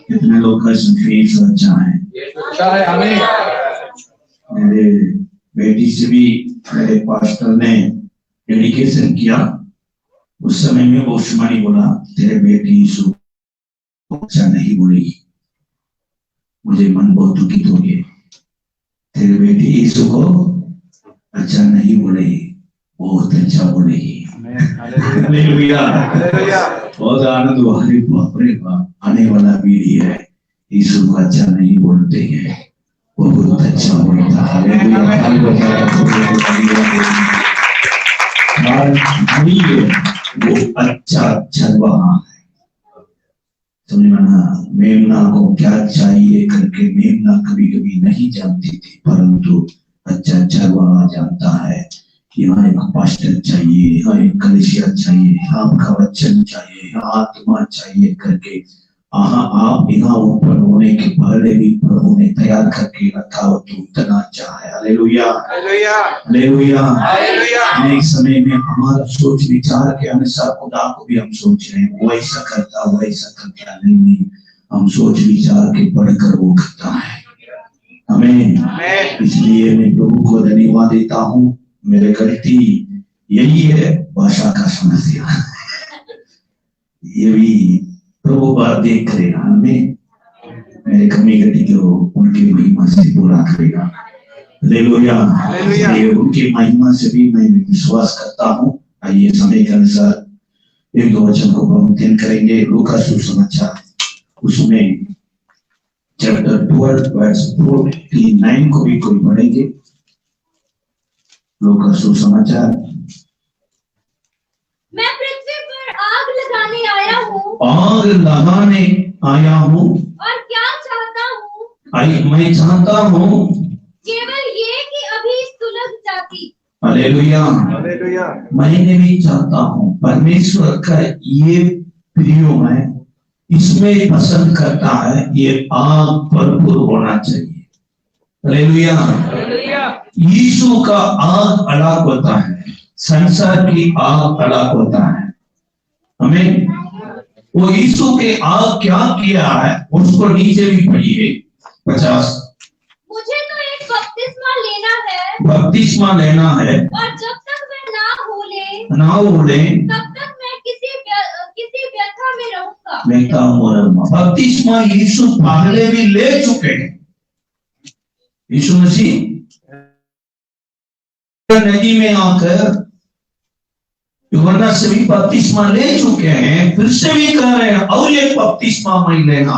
कितने लोग का यीशु अच्छा है? मेरे बेटी से भी मेरे पास्टर ने डेडिकेशन किया। उस समय में वो शुमानी बोला, तेरे बेटी यीशु अच्छा नहीं बोलेगी। मुझे मन बहुत दुखित हो गया। तेरे बेटी यीशु को अच्छा नहीं बोलेगी, बहुत अच्छा बोलेगी। हालेलुया, बहुत आनंद हुआ। बाप रे बाप, आने वाला पीढ़ी है यीशु को अच्छा नहीं बोलते हैं, वो बहुत अच्छा बोलता है। वो अच्छा चल रहा है। तुमने माना मेमना को क्या चाहिए करके मेमना कभी कभी नहीं जानती थी, परंतु अच्छा चलवा जानता है। यहाँ एक पास्टर चाहिए, यहाँ एक कलीसिया चाहिए, आपका वचन चाहिए, आत्मा चाहिए करके आप यहाँ ऊपर होने के पहले भी प्रभु ने तैयार करके रखा हो तो उतना चाहे। Hallelujah, hallelujah, hallelujah. एक समय में हमारा सोच विचार के अनुसार खुदा को भी हम सोच रहे हैं, वैसा करता नहीं, हम सोच विचार के बढ़कर वो करता है। हमें इसलिए मैं प्रभु को धन्यवाद देता हूँ। मेरे गलती यही है, भाषा का समस्या। ये भी प्रभु बात देख करेगा, हमें मेरे कमी गति को उनकी महिमा से पूरा करेगा। हालेलुया, उनकी महिमा से भी मैं विश्वास करता हूँ। आइए समय के अनुसार एक दो वचन को प्रमुखन करेंगे। लूका सुसमाचार, उसमें चैप्टर 12 वर्स 49 को भी कोई पढ़ेंगे। लूका सुसमाचार। मैं पृथ्वी पर आग लगाने आया हूँ, और क्या चाहता हूँ, मैं चाहता हूँ केवल ये कि अभी सुलग जाती। Hallelujah, hallelujah. मैं भी चाहता हूँ, परमेश्वर का ये प्रियो है, इसमें पसंद करता है, ये आग भरपूर होना चाहिए। Hallelujah, hallelujah. यीशु का आग अलग होता है, संसार की आग अलग होता है। हमें वो यीशु के आग क्या किया है उसको नीचे भी पढ़िए 50। मुझे तो एक बपतिस्मा लेना है, और जब तक मैं ना भूले तब तक मैं किसी व्यथा में रहूंगा। बपतिस्मा यीशु पहले भी ले चुके हैं। यीशु मसीह नदी में आकर यूहन्ना से भी बपतिस्मा ले चुके हैं, फिर से भी कह रहे हैं और एक बपतिस्मा मैं लेना।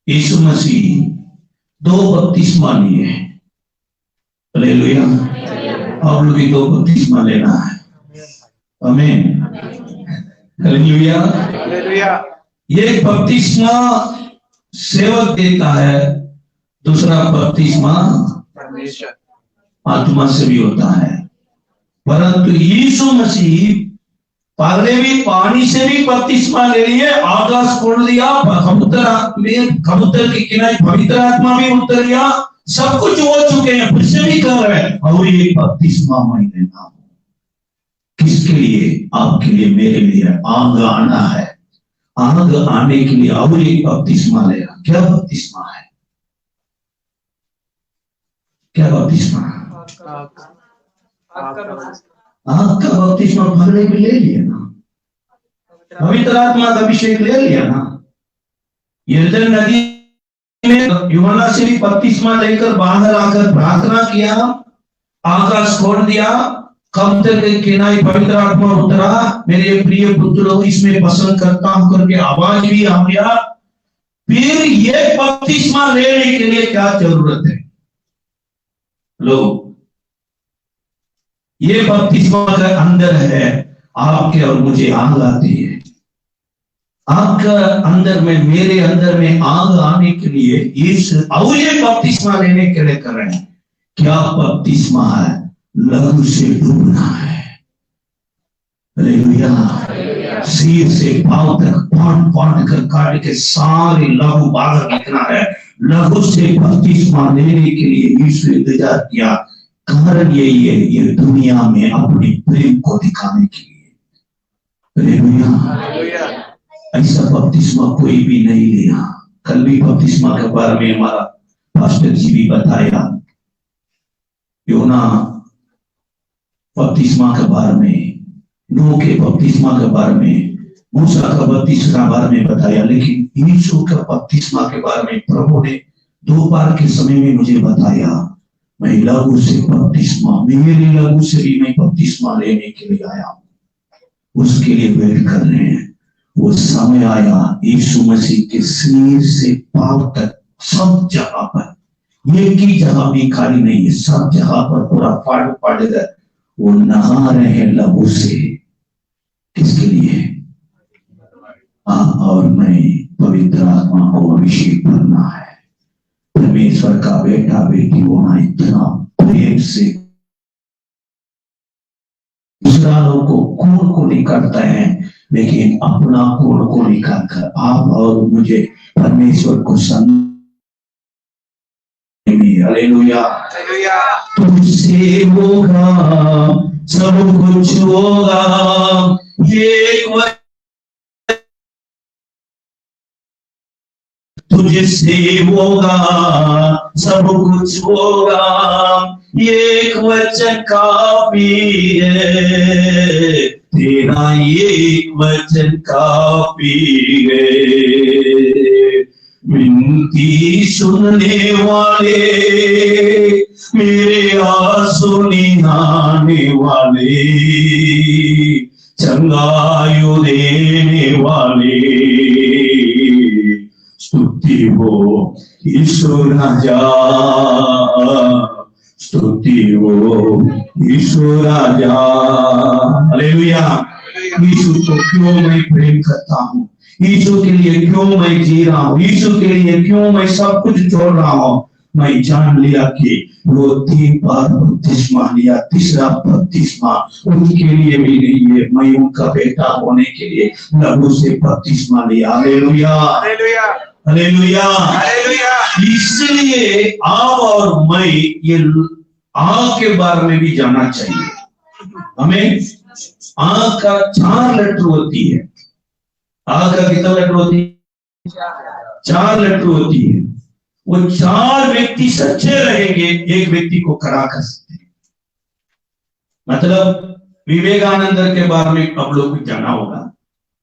यीशु मसीह 2 बपतिस्मा लिए हैं। हालेलुया, और भी 2 बपतिस्मा लेना है। आमीन, हालेलुया, हालेलुया। ये बपतिस्मा सेवक देता है, दूसरा बपतिस्मा परमेश्वर आत्मा से भी होता है। परंतु यीशु मसीह पहले भी पानी से भी बपतिस्मा ले लिए, आकाश खोल दिया, समुद्र के किनारे पवित्र आत्मा भी उतर गया, सब कुछ हो चुके हैं, फिर से भी कर रहे हैं और ये बपतिस्मा मैं लेना हूं। किसके लिए? आपके लिए, मेरे लिए। आग आना है, आग आने के लिए और एक बपतिस्मा लेगा। क्या बपतिस्मा है? क्या बपतिस्मा? आग का बपतिस्मा भरने में ले लिया ना, पवित्र आत्मा का अभिषेक ले लिया ना। यरदन नदी में यूहन्ना से भी बपतिस्मा लेकर बाहर आकर प्रार्थना किया, आकाश खोल दिया, कब्र के किनारे पवित्र आत्मा उतरा, मेरे प्रिय पुत्रों इसमें पसंद करता हूं करके आवाज भी आ गया। फिर ये बपतिस्मा लेने के लिए क्या जरूरत है? लोग, ये बपतिस्मा का अंदर है, आपके और मुझे आग आती है। आपका अंदर में, मेरे अंदर में आग आने के लिए इस और ये बपतिस्मा लेने के लिए कर रहे हैं। क्या बपतिस्मा है? लहू से डूबना है। हालेलुया। सिर से पांव तक पाट कर काट के सारे लहू बाहर निकलना है। लहू से बपतिस्मा लेने के लिए यीशु इंतजार किया। कारण यही है, ये दुनिया में अपनी प्रेम को दिखाने के लिए। हालेलुया। ऐसा बपतिस्मा कोई भी नहीं लिया। कल भी बपतिस्मा के बारे में हमारा पास्टर जी भी बताया, योना बपतिस्मा के बारे में, नूह के बपतिस्मा के बारे में, मूसा का बपतिस्मा के बारे में बताया। लेकिन यीशु का बपतिस्मा के बारे में प्रभु ने 2 बार के समय में मुझे बताया। मैं लहू से बपतिस्मा, मेरे लहू से भी मैं बपतिस्मा लेने के लिए आया हूं, उसके लिए वेट कर रहे हैं। वो समय आया, यीशु मसीह के सिर से पांव तक सब जगह पर, एक ही जगह भी खाली नहीं है, सब जगह पर पूरा पड़ गया। वो नहा रहे हैं लहू से। किसके लिए? आप और मैं पवित्र आत्मा को अभिषेक करना है। परमेश्वर का बेटा बेटी होना इतना प्रेम से दूसरों को खून को निकालता है, लेकिन अपना खून को निकाल कर आप और मुझे परमेश्वर को हालेलुया। तुझसे होगा सब कुछ होगा, ये तुझसे होगा सब कुछ होगा, एक वचन काफी है, तेरा एक वचन काफी है। विनती सुनने वाले, मेरे आंसू निहाने वाले, चंगायु देने वाले, स्तुति हो यीशु राजा, स्तुति हो यीशु राजा। हालेलुया। यीशु को क्यों मैं प्रेम करता हूँ, यीशु के लिए क्यों मैं जी रहा हूँ, यीशु के लिए क्यों मैं सब कुछ छोड़ रहा हूँ। मैं जान लिया कि वो 3 बार बपतिस्मा लिया, तीसरा बपतिस्मा उनके लिए भी नहीं है, मैं उनका बेटा होने के लिए लहू से बपतिस्मा लिया। Hallelujah, hallelujah, hallelujah. इसलिए आप और मैं ये आग के बारे में भी जानना चाहिए। हमें आग का 4 लेटर होती है। आग का कितना लेटर होती है? 4 लेटर होती है। वो 4 व्यक्ति सच्चे रहेंगे, एक व्यक्ति को खड़ा कर सकते हैं। मतलब विवेकानंद के बारे में आप लोग को जाना होगा,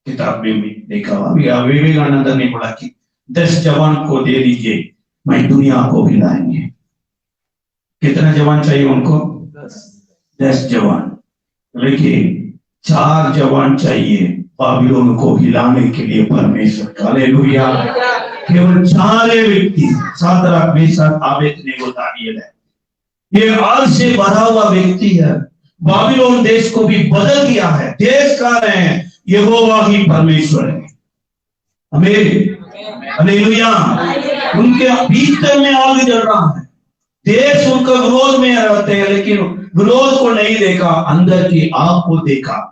किताब में भी देखा होगा। विवेकानंद ने बोला कि 10 जवान को दे दीजिए, मैं दुनिया को हिलाएंगे। कितना जवान चाहिए उनको? 10 जवान। लेकिन 4 जवान चाहिए बाबिलोन को हिलाने के लिए परमेश्वर। हालेलुया। केवल 4 व्यक्ति, शाद्रक, मेशक, अबेदnego, दानियेल है। ये आग से भरा हुआ व्यक्ति है। बाबिलोन देश को भी बदल दिया है। देश कह रहे हैं यहोवा ही परमेश्वर है। आमीन, हालेलुया। उनके भीतर में आग जल रहा है। देश उनका विरोध में रहते हैं, लेकिन विरोध को नहीं देखा, अंदर की आग को देखा।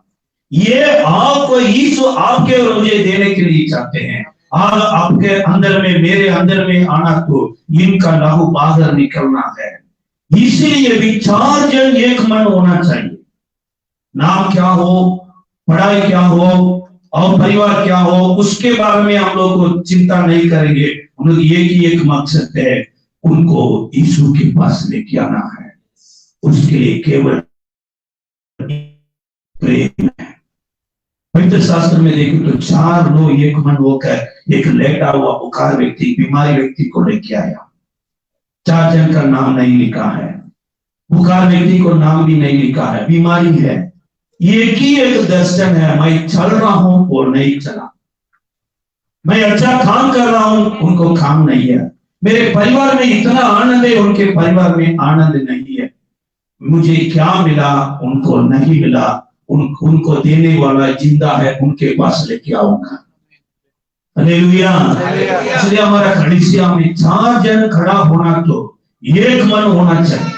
ये आग को यीशु आपके और मुझे देने के लिए चाहते हैं। आग आपके अंदर में, मेरे अंदर में आना तो इनका लहू बाहर निकलना है। इसीलिए भी 4 जन एक मन होना चाहिए। नाम क्या हो, पढ़ाई क्या हो, और परिवार क्या हो उसके बारे में हम लोग को चिंता नहीं करेंगे। हम लोग एक ही एक मकसद है, उनको यीशु के पास लेके आना है। उसके लिए केवल प्रेम है। पवित्र शास्त्र में देखें तो 4 लोग एक मन होकर एक लेटा हुआ बुखार व्यक्ति, बीमारी व्यक्ति को लेके आया। 4 जन का नाम नहीं लिखा है, बुखार व्यक्ति को नाम भी नहीं लिखा है, बीमारी है। एक ही एक दर्शन है, मैं चल रहा हूं और नहीं चला, मैं अच्छा काम कर रहा हूं, उनको काम नहीं है, मेरे परिवार में इतना आनंद है, उनके परिवार में आनंद नहीं है, मुझे क्या मिला उनको नहीं मिला, उनको देने वाला जिंदा है, उनके पास लेके आऊंगा। हालेलुया। इसलिए हमारा कलीसिया में 4 जन खड़ा होना तो एक मन होना चाहिए,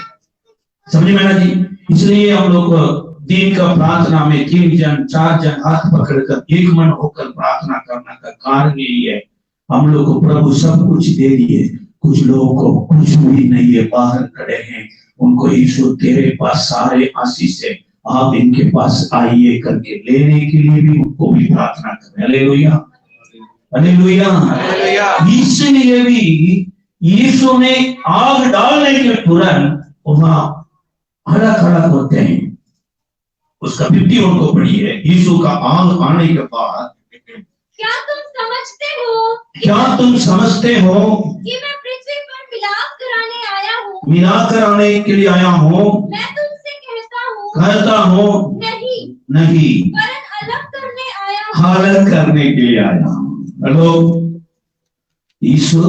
समझ में ना जी। इसलिए हम लोग दिन का प्रार्थना में 3 जन 4 जन हाथ पकड़कर एक मन होकर प्रार्थना करना का कारण यही है। हम लोग को प्रभु सब कुछ दे दिए, कुछ लोगों को कुछ भी नहीं है, बाहर खड़े हैं, उनको यीशु तेरे पास सारे आशीष है, आप इनके पास आइए करके लेने के लिए भी उनको भी प्रार्थना करें। Hallelujah, hallelujah. इसलिए भी यीशु ने आग डालने के तुरंत वहां अलग अलग होते हैं। उसका 51 को पढ़ी है। यीशु का आग आने के बाद क्या तुम समझते हो कि मैं पृथ्वी पर मिलाप कराने आया हूँ? मिलाप कराने के लिए आया हूँ। मैं तुमसे कहता हूँ नहीं वरन अलग करने आया हूँ। अलग करने के लिए आया हूँ। हेलो, यीशु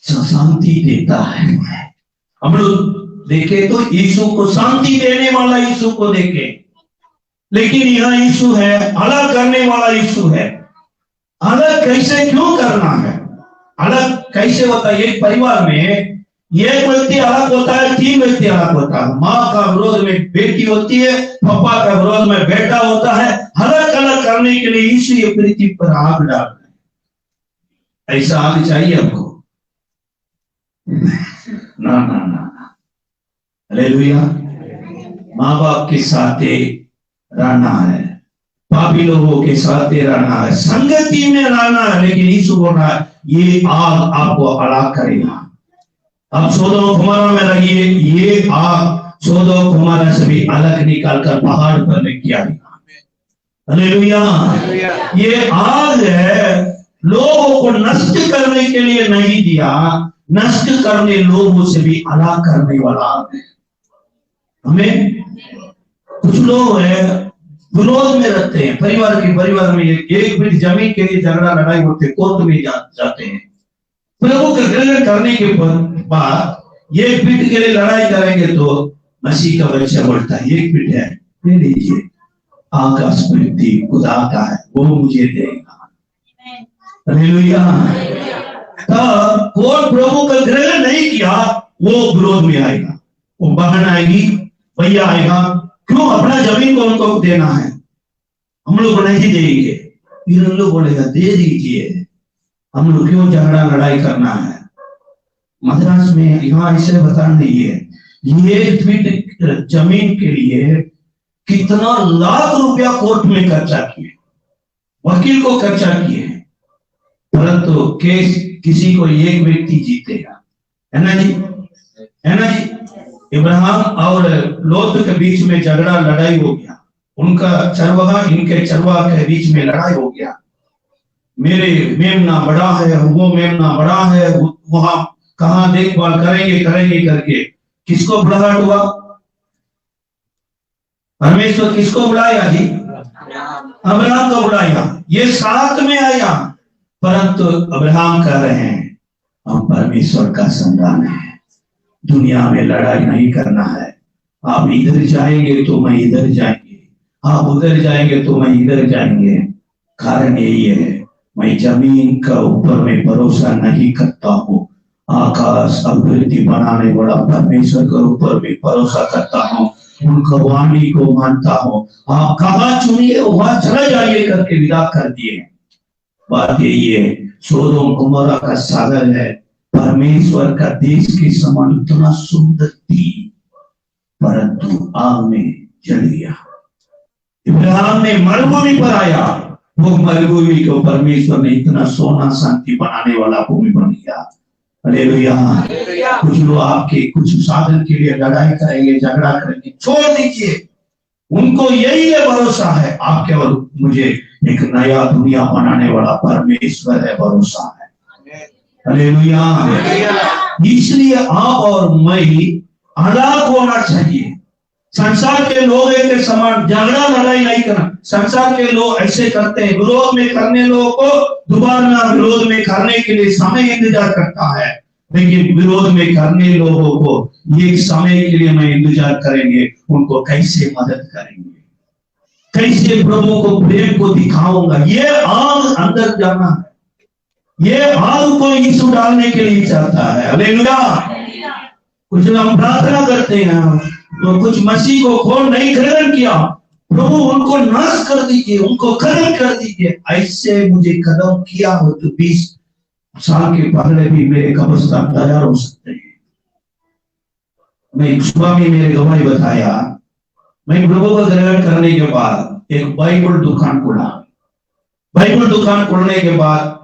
शांति देता है। हम लोग देखे तो यीशु को शांति देने वाला यीशु को देखे, लेकिन यहाँ यीशु है अलग करने वाला यीशु है। अलग कैसे क्यों करना है? अलग कैसे होता है? एक परिवार में एक व्यक्ति अलग होता है, 3 व्यक्ति अलग होता है। माँ का विरोध में बेटी होती है, पापा का विरोध में बेटा होता है। अलग अलग करने के लिए यीशु ये पृथ्वी पर आग डाल रहे हैं। ऐसा आग चाहिए हमको? ना ना ना। हालेलुया। माँ बाप के साथ रहना है, पापी लोगों के साथ रहना है, संगति में रहना है, लेकिन यीशु बोल रहा है ये आग आपको अलग करेगा। अब सोदोम कुमारा में रहिए, ये आग सोदोम कुमारा से भी अलग निकाल कर पहाड़ पर लेके आएगा। हालेलुया। ये आग है, लोगों को नष्ट करने के लिए नहीं दिया, नष्ट करने लोगों से भी अलग करने वाला आग है। हमें कुछ लोग है विरोध में रहते हैं, परिवार में एक भी जमीन के लिए झगड़ा लड़ाई होते, कोर्ट में जाते हैं। प्रभु का ग्रहण करने के बाद एक पीठ के लिए लड़ाई करेंगे तो मसीह का बच्चा बोलता है एक पीठ है, ले लीजिए, आकाश में खुदा का है, वो मुझे देगा। हालेलुया। कौन प्रभु का ग्रहण नहीं किया वो विरोध में आएगा, वो बहन आएगी, भैया आएगा, क्यों अपना जमीन को उनको देना है, हम लोग नहीं देंगे। फिर हम लोग बोलेगा दे दीजिए, हम लोग क्यों झगड़ा लड़ाई करना है। मद्रास में यहाँ इसे बता नहीं है, ये फीट जमीन के लिए कितना लाख रुपया कोर्ट में खर्चा किए, वकील को खर्चा किए, परंतु केस किसी को एक व्यक्ति जीतेगा, है ना जी, है ना जी। इब्राहिम और लोत के बीच में झगड़ा लड़ाई हो गया, उनका चरवाहा इनके चरवाहा के बीच में लड़ाई हो गया। मेरे मेमना बड़ा है, वो मेमना बड़ा है, वहां कहां देखभाल करेंगे करके किसको बुलाहट हुआ? परमेश्वर किसको बुलाया जी? अब्राहम को बुलाया। ये साथ में आया, परंतु अब्राहम कह रहे हैं हम परमेश्वर का संतान है, दुनिया में लड़ाई नहीं करना है। आप इधर जाएंगे तो मैं इधर जाएंगे, आप उधर जाएंगे तो मैं इधर जाएंगे। कारण यही है, मैं जमीन का ऊपर में भरोसा नहीं करता हूँ, आकाश अभिवृद्धि बनाने वाला परमेश्वर के ऊपर भी भरोसा करता हूँ, उनका वाणी को मानता हूँ। आप कहाँ चुनिए वहां चला जाइए करके विदा कर दिए। बात यही है, सोदोम कुमोरा का सागर है, परमेश्वर का देश के समान इतना सुंदर थी, परंतु आग में जल गया। इब्राहिम ने मरुभूमि पर आया, वो मरुभूमि को परमेश्वर ने इतना सोना शांति बनाने वाला भूमि बन गया। हालेलुया। कुछ लोग आपके कुछ साधन के लिए लड़ाई करेंगे, झगड़ा करेंगे, छोड़ दीजिए, उनको यही है भरोसा है, आप केवल मुझे एक नया दुनिया बनाने वाला परमेश्वर है, भरोसा है। हालेलुया। इसलिए आप और मैं अलग होना चाहिए। संसार के लोग एक समान झगड़ा लड़ाई नहीं करना। संसार के लोग ऐसे करते हैं, विरोध में करने लोगों को दोबारा विरोध में करने के लिए समय इंतजार करता है, लेकिन विरोध में करने लोगों को एक समय के लिए मैं इंतजार करेंगे, उनको कैसे मदद करेंगे, कैसे प्रभु को प्रेम को दिखाऊंगा। ये आग अंदर जाना है, ये आग को यीशु डालने के लिए चाहता है। हालेलुया। कुछ हम प्रार्थना करते हैं तो कुछ मसीह को कौन नहीं ग्रहण किया, प्रभु उनको नाश कर दीजिए, उनको खत्म कर दीजिए। ऐसे मुझे कदम किया हो तो 20 साल के पहले भी मेरे कब्रिस्तान तैयार हो सकते हैं। मैं सुबह में मेरे गवाही बताया, मैं प्रभु को ग्रहण करने के बाद एक बाइबल दुकान खोला। बाइबल दुकान खोलने के बाद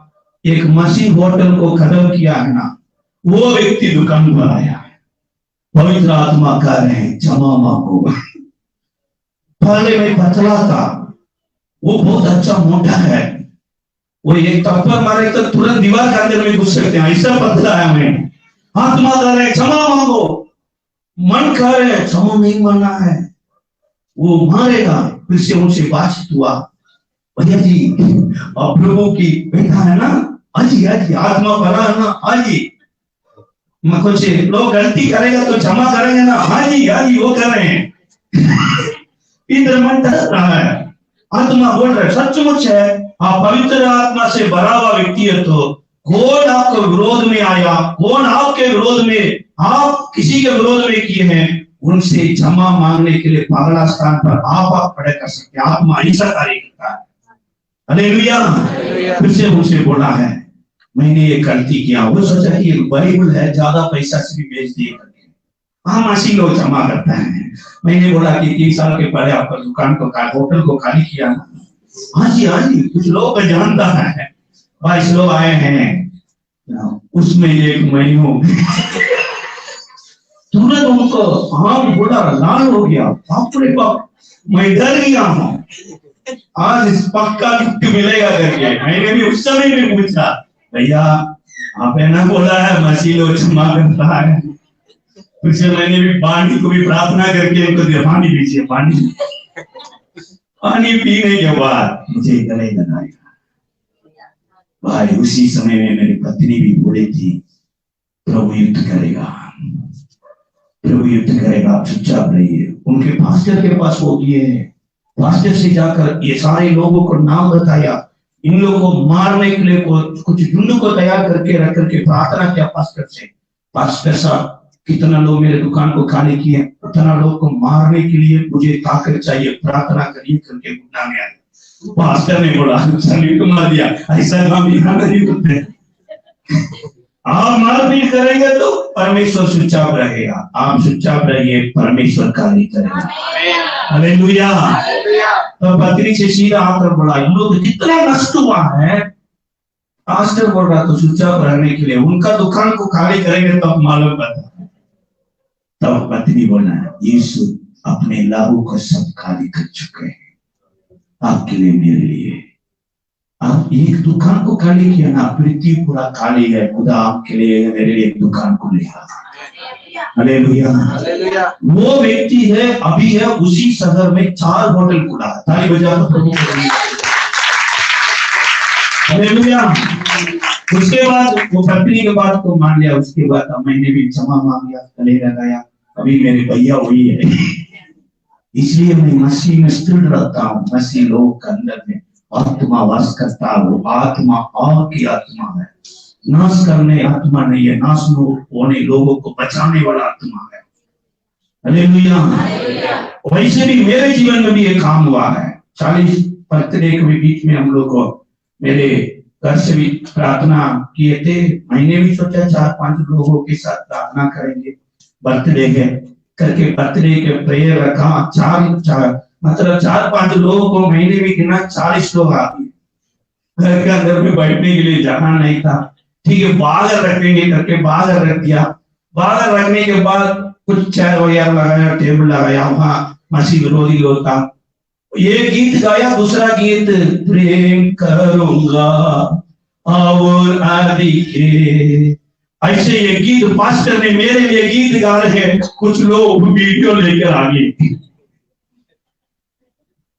एक मसीह होटल को खत्म किया है ना, वो व्यक्ति दुकान पर आया। पवित्र आत्मा कह रहे हैं क्षमा मांगो। पहले मैं पतला था, वो बहुत अच्छा मोटा है, वो एक थप्पड़ मारे तो तुरंत दीवार के अंदर में घुस सकते हैं, ऐसा पतला है मैं। आत्मा कह रहे क्षमा मांगो, मन कह रहे क्षमा नहीं मांगना है, वो मारेगा। फिर से उनसे बातचीत हुआ, भैया जी और प्रभु की बेटा है ना, आजी आत्मा भरा है ना, आजी कुछ लोग गलती करेगा तो क्षमा करेंगे ना, हाँ जी वो कर रहे हैं। इधर मन डर रहा है, आत्मा बोल रहा है सचमुच है, आप पवित्र आत्मा से भरा हुआ व्यक्ति है तो कौन आपके विरोध में आया, कौन आपके विरोध में, आप किसी के विरोध में किए हैं, उनसे क्षमा मांगने के लिए पागला स्थान पर आप खड़े कर सकते हैं। आत्मा ऐसा कार्य करता है। हालेलुया। फिर से उनसे बोला है मैंने ये गलती किया, वो सोचा कि बाइबल है, ज्यादा पैसा से भी बेच दिए करके। हाँ मासी लोग क्षमा करता है। मैंने बोला कि 3 साल के पहले आपका दुकान को होटल को खाली किया ना, हाँ जी कुछ लोग जानता है, 22 लोग आए हैं, उसमें एक मैं हूँ। तुरंत उनको हाँ बोला, लाल हो गया, बाप रे बाप, मैं डर गया हूँ, आज पक्का गिफ्ट मिलेगा करके। मैंने भी उस समय में पूछा, भैया आपने ना बोला है मसीह लोग क्षमा करता है। उससे मैंने भी पानी को भी प्रार्थना करके उनको दिया, पानी पीजिए, पानी पीने के बाद मुझे गले लगाया। भाई उसी समय में मेरी पत्नी भी बोली थी प्रभु युद्ध करेगा, प्रभु युद्ध करेगा, आप चुपचाप रहिए। उनके पास्टर के पास वो गए, पास्टर से जाकर ये सारे लोगों को नाम बताया, इन लोगों को मारने के लिए कुछ झुंड को तैयार करके रख करके प्रार्थना किया पास्टर से, पास्टर साहब कितना लोग मेरे दुकान को खाली किए, उतना लोग को मारने के लिए मुझे ताकत चाहिए, प्रार्थना करिए करके गुना में आया। पास्टर ने बोला चलिए तो मार दिया, ऐसा हम यहाँ नहीं होते। आप मारपीट करेंगे तो परमेश्वर चुपचाप रहेगा, आप चुपचाप रहिए, परमेश्वर कार्य करेगा। हालेलुया। तो पत्नी से सीधा आकर बोला इन लोग कितना नष्ट हुआ है, पास्टर बोल रहा तो चुपचाप रहने के लिए, उनका दुकान को खाली करेंगे तो मालूम पता। तब पत्नी बोला यीशु अपने लाभों को सब खाली कर चुके हैं, आपके लिए मेरे लिए। आप एक दुकान को खाली किया ना, पृथ्वी पूरा खाली है, खुदा आपके लिए मेरे लिए एक दुकान को ले आया। हालेलुया। वो व्यक्ति है अभी है उसी शहर में 4 होटल खुला, ताली बजा दो प्रभु को। हालेलुया। उसके बाद वो पत्नी के बाद को मान लिया, उसके बाद मैंने भी क्षमा मांग लिया, गले लगाया, अभी मेरे भैया वही है। इसलिए मैं मसीह में स्थिर रहता हूँ, मसीह लोगों के अंदर में आत्मा वास करता है, वो आत्मा आपकी आत्मा है, नाश करने आत्मा नहीं है, नाश होने लोगों को बचाने वाला आत्मा है। हालेलुया। वैसे भी मेरे जीवन में भी एक काम हुआ है। 40 बर्थडे के बीच में हम लोग को मेरे घर से भी प्रार्थना किए थे, मैंने भी सोचा 4-5 लोगों के साथ प्रार्थना करेंगे बर्थडे के करके, बर्थडे के प्रेयर रखा। 4 मतलब 4-5 लोगों को महीने में गिना 40 लोग आते हैं। घर के अंदर में बैठने के लिए जगह नहीं था, ठीक है बाहर रखेंगे करके बाहर रख दिया। बाहर रखने के बाद कुछ चेयर वगैरह लगाया, टेबल लगाया, वहां मसीह विरोधी लोग था। ये गीत गाया, दूसरा गीत प्रेम करूंगा और आदि के, ऐसे ये गीत पास्टर ने मेरे लिए गीत गा रहे हैं, कुछ लोग वीडियो लेकर आ गए।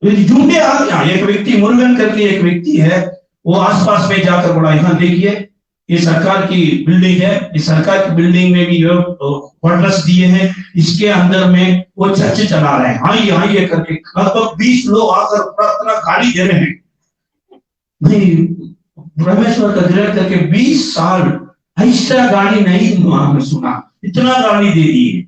झूठे आ गया। एक व्यक्ति मुरुगन करके एक व्यक्ति है, वो आसपास में जाकर बोला यहाँ देखिए ये सरकार की बिल्डिंग है, इस सरकार की बिल्डिंग में भी क्वार्टर्स दिए हैं, इसके अंदर में वो चर्च चला रहे हैं, आइए आइए करके लगभग 20 लोग आकर प्रार्थना गाली दे रहे हैं। नहीं, परमेश्वर का ग्रह करके 20 साल ऐसा गाली नहीं सुना, इतना गाली दे दी।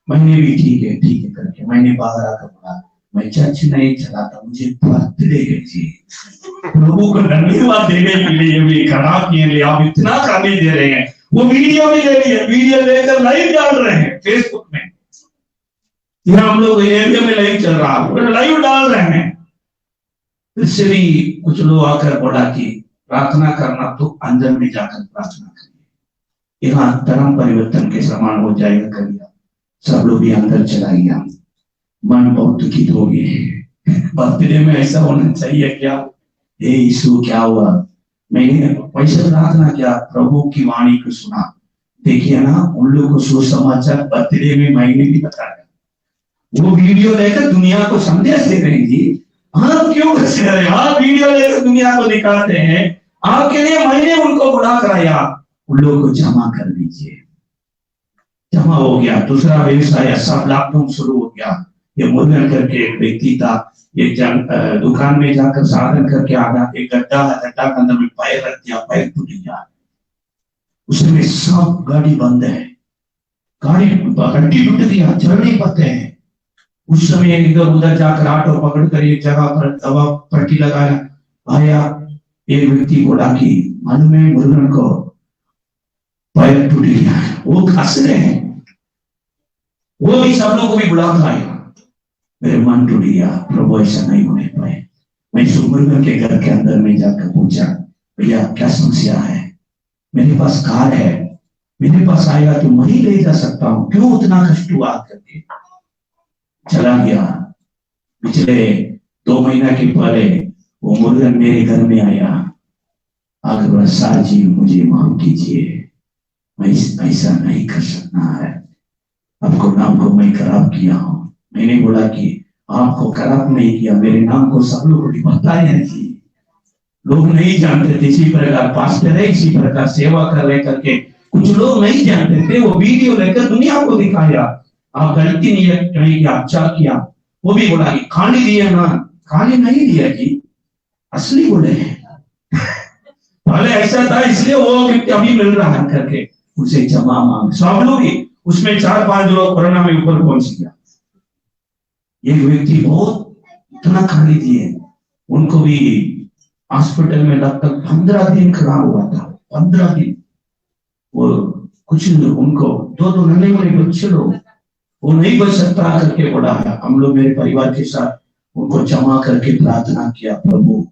मैंने भी ठीक है करके मैंने बाहर आकर बोला मैं चर्च नहीं चलाता, मुझे बर्थडे चाहिए। प्रभु को धन्यवाद देने के लिए भी खराब किए लिए आप इतना गाली दे रहे हैं। वो वीडियो भी ले लिए, वीडियो लेकर लाइव डाल रहे हैं फेसबुक में। यहाँ हम लोग एरिया में लाइव चल रहा है, लाइव डाल रहे हैं। इससे भी कुछ लोग आकर बोला कि प्रार्थना करना तो अंदर में जाकर प्रार्थना करिए, यहाँ धर्म परिवर्तन के समान हो जाएगा करिए। सब लोग भी अंदर चला गया, मन बहुत दुखित हो गए। बर्थडे में ऐसा होना चाहिए क्या? हे यीशु क्या हुआ? मैंने वैसे प्रार्थना किया, प्रभु की वाणी को सुना। देखिए ना, उन लोगों को सुसमाचार बर्थडे में मैंने भी बताया। वो वीडियो लेकर दुनिया को संदेश दे रही थी। आप क्यों कर रहे हैं? आप वीडियो लेकर दुनिया को दिखाते हैं, आपके लिए मैंने उनको बुला कराया। उन लोगों को जमा कर दीजिए। जमा हो गया, दूसरा व्यवसाय, सब लॉकडाउन शुरू हो गया। ये मुरुगन करके एक व्यक्ति था, एक दुकान में जाकर साधन करके आ गया, एक गड्ढा है, गड्ढा के अंदर में पैर रख दिया, पैर टूट गया। उसमें सब गाड़ी बंद है, गाड़ी हड्डी टूट गया, चल नहीं पाते हैं। उस समय इधर उधर जाकर ऑटो पकड़ कर एक जगह पर दवा पट्टी लगाया आया। एक व्यक्ति बोला कि मालूम है मुरुगन को पैर टूट गया, वो हंस रहे हैं। वो भी सब लोगों को भी बुला कर आया। मेरे मन टूट गया, प्रभु ऐसा नहीं होने पाए। मैं मुरुगन के घर के अंदर में जाकर पूछा, भैया क्या समस्या है? मेरे पास कार है, मेरे पास आएगा तो मैं ही ले जा सकता हूँ, क्यों उतना कष्ट हुआ करके चला गया। पिछले 2 महीना के पहले वो मुरुगन मेरे घर में आया, आगे बोला सर जी मुझे माफ कीजिए, मैं ऐसा नहीं कर सकता है, आपको नाम को मैं खराब किया हूँ। मैंने बोला कि आपको खराब नहीं किया, मेरे नाम को सब लोग बताया कि लोग नहीं जानते थे। इसी प्रकार पास्टर है, इसी प्रकार सेवा कर रहे करके कुछ लोग नहीं जानते थे। वो वीडियो लेकर दुनिया को दिखाया, आप गलती नहीं किया, अच्छा किया। वो भी बोला कि खाली दिया ना, खाली नहीं दिया जी, असली बोले पहले ऐसा था इसलिए वो व्यक्ति अभी मिल रहा है करके उसे क्षमा मांग। सब लोग ही उसमें 4-5 लोग कोरोना में ऊपर पहुंच गया। एक व्यक्ति बहुत इतना खाली दिए, उनको भी हॉस्पिटल में लगभग 15 दिन खड़ा हुआ था। 15 दिन वो कुछ उनको 2 नन्हे वाले बच्चे लोग, वो नहीं बच सकता करके बोला है। हम लोग मेरे परिवार के साथ उनको जमा करके प्रार्थना किया, प्रभु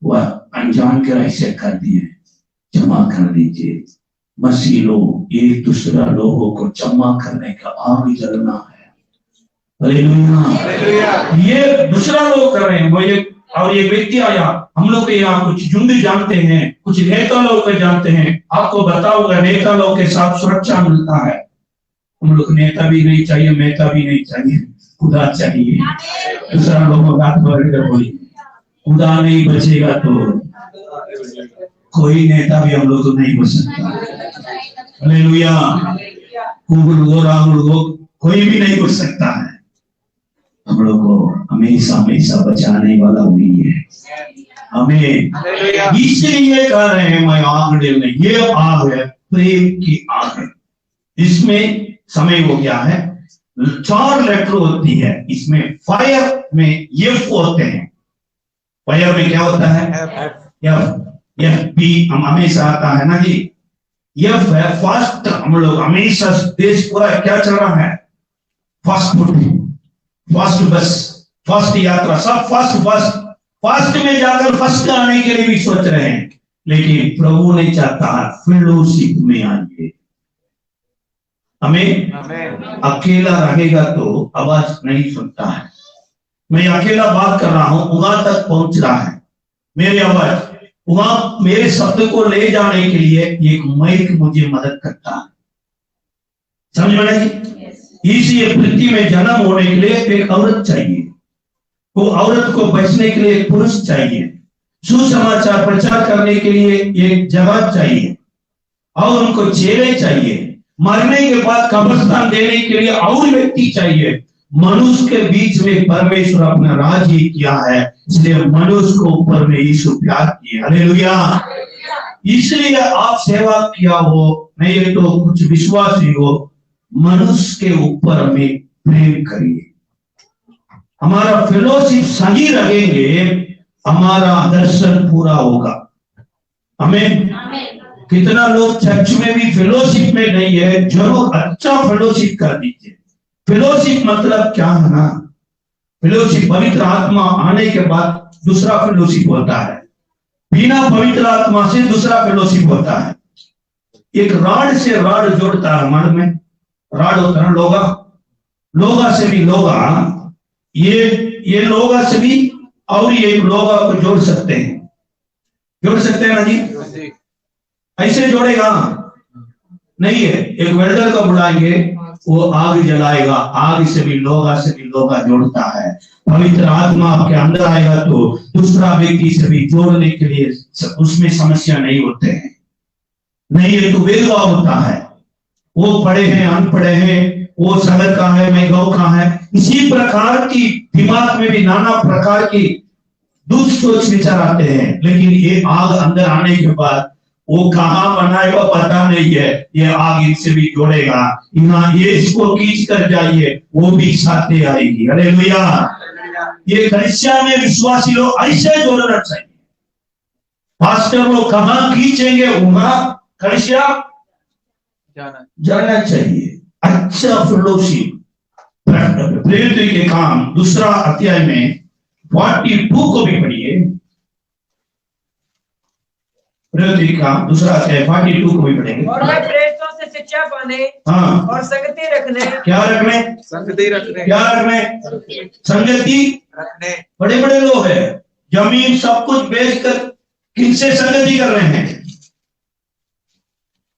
वह अनजान कर ऐसे कर दिए, जमा कर दीजिए। मसीह लोग एक दूसरा लोगों को जमा करने का आग जलना है। हालेलुया। ये दूसरा लोग कर रहे हैं। वो ये और एक व्यक्ति आया, हम लोग के यहाँ कुछ झुंड जानते हैं, कुछ नेता लोग को जानते हैं। आपको बताऊंगा नेता लोग के साथ सुरक्षा मिलता है। हम लोग नेता भी नहीं चाहिए, मेहता भी नहीं चाहिए, खुदा चाहिए। दूसरा लोगों का बोली खुदा नहीं बचेगा तो कोई नेता भी हम लोग को नहीं बच सकता। हालेलुया। कोई भी नहीं बच सकता है। हम लोग को हमेशा हमेशा बचाने वाला वही है। हमें इसलिए कह रहे हैं मैं आग डालने, ये आग है प्रेम की आग है। इसमें समय हो गया है, 4 लेटर होती है इसमें। फायर में एफ होते हैं। फायर में क्या होता है? एफ बी हम हमेशा आता है ना जी। एफ है फास्ट। हम लोग हमेशा देश पूरा क्या चल रहा है? फास्ट फूड, फास्ट बस, फर्स्ट यात्रा, सब फर्स्ट में जाकर फर्स्ट आने के लिए भी सोच रहे हैं, लेकिन प्रभु ने चाहता है फेलोशिप में आइए। हमें अकेला रहेगा तो आवाज नहीं सुनता है। मैं अकेला बात कर रहा हूं, वहां तक पहुंच रहा है मेरी आवाज, वहां मेरे शब्द को ले जाने के लिए एक माइक मुझे मदद करता है। समझ में नहीं? इसलिए पृथ्वी में जन्म होने के लिए एक औरत चाहिए, वो औरत को बचने के लिए एक पुरुष चाहिए, सुसमाचार प्रचार करने के लिए एक जगह चाहिए, और उनको चेले चाहिए, मरने के बाद कब्रिस्तान देने के लिए और व्यक्ति चाहिए। मनुष्य के बीच में परमेश्वर अपना राज ही किया है, इसलिए मनुष्य को ऊपर में यीशु प्यार किया। हालेलुया। इसलिए आप सेवा किया हो, नहीं तो कुछ विश्वासी हो, मनुष्य के ऊपर में प्रेम करिए। हमारा फेलोशिप सही रहेंगे, हमारा दर्शन पूरा होगा। हमें कितना लोग चर्च में भी फेलोशिप में नहीं है, जरूर अच्छा फेलोशिप कर दीजिए। फेलोशिप मतलब क्या है ना, फेलोशिप पवित्र आत्मा आने के बाद दूसरा फेलोशिप होता है, बिना पवित्र आत्मा से दूसरा फेलोशिप होता है। एक राड से राड जोड़ता है, मन में राड होता है, लोगा से भी लोगा, ये लोगा से भी और ये लोगा को जोड़ सकते हैं ना जी? ऐसे जोड़ेगा नहीं है। एक वेल्डर को बुलाएंगे, वो आग जलाएगा, आग से भी लोगा जोड़ता है। पवित्र आत्मा आपके अंदर आएगा तो दूसरा व्यक्ति से भी जोड़ने के लिए उसमें समस्या नहीं होते हैं, नहीं है तो भेदभाव होता है। वो पढ़े हैं, अनपढ़े हैं, वो शहर का है, मैं गांव का है, इसी प्रकार की दिमाग में भी नाना प्रकार की दुष्ट सोच विचार आते हैं। लेकिन ये आग अंदर आने के बाद वो कहाँ बनाएगा पता नहीं है, ये आग इनसे भी जोड़ेगा, यहाँ ये इसको खींच कर जाइए, वो भी साथ आएगी। हालेलुया। ये कलीसिया में विश्वासी लोग ऐसे जोड़ना चाहिए। पास्टर लोग कहाँ खींचेंगे, वहां कलीसिया जाना चाहिए। अच्छा फेलोशिप, प्रेरित के काम दूसरा अध्याय में 42 को भी पढ़िए। का दूसरा अध्याय 42 को भी पढ़ेंगे। और वे प्रेरितों से शिक्षा पाने, हाँ, और संगति रखने, क्या रखने? क्या रखने? संगति रखने। बड़े बड़े लोग हैं, जमीन सब कुछ बेचकर किनसे संगति कर रहे हैं?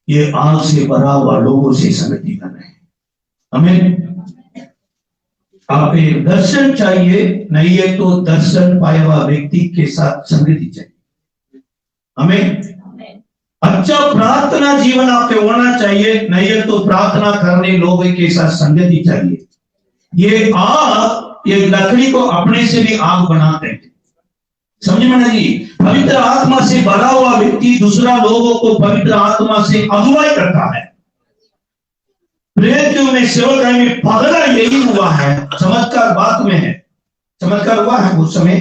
ये आग से भरा हुआ लोगों से संगति कर रहे हैं। हमें आप एक दर्शन चाहिए, नहीं है तो दर्शन पाया हुआ व्यक्ति के साथ संगति चाहिए। हमें अच्छा प्रार्थना जीवन आपके होना चाहिए, नहीं है तो प्रार्थना करने लोगों के साथ संगति चाहिए। ये आग, ये लकड़ी को अपने से भी आग बनाते हैं। समझ में नहीं? पवित्र आत्मा से भरा हुआ व्यक्ति दूसरा लोगों को पवित्र आत्मा से अगुवाई करता है। प्रेरितों में सेवकाई में पहला यही हुआ है। चमत्कार बाद में है, चमत्कार हुआ है उस समय,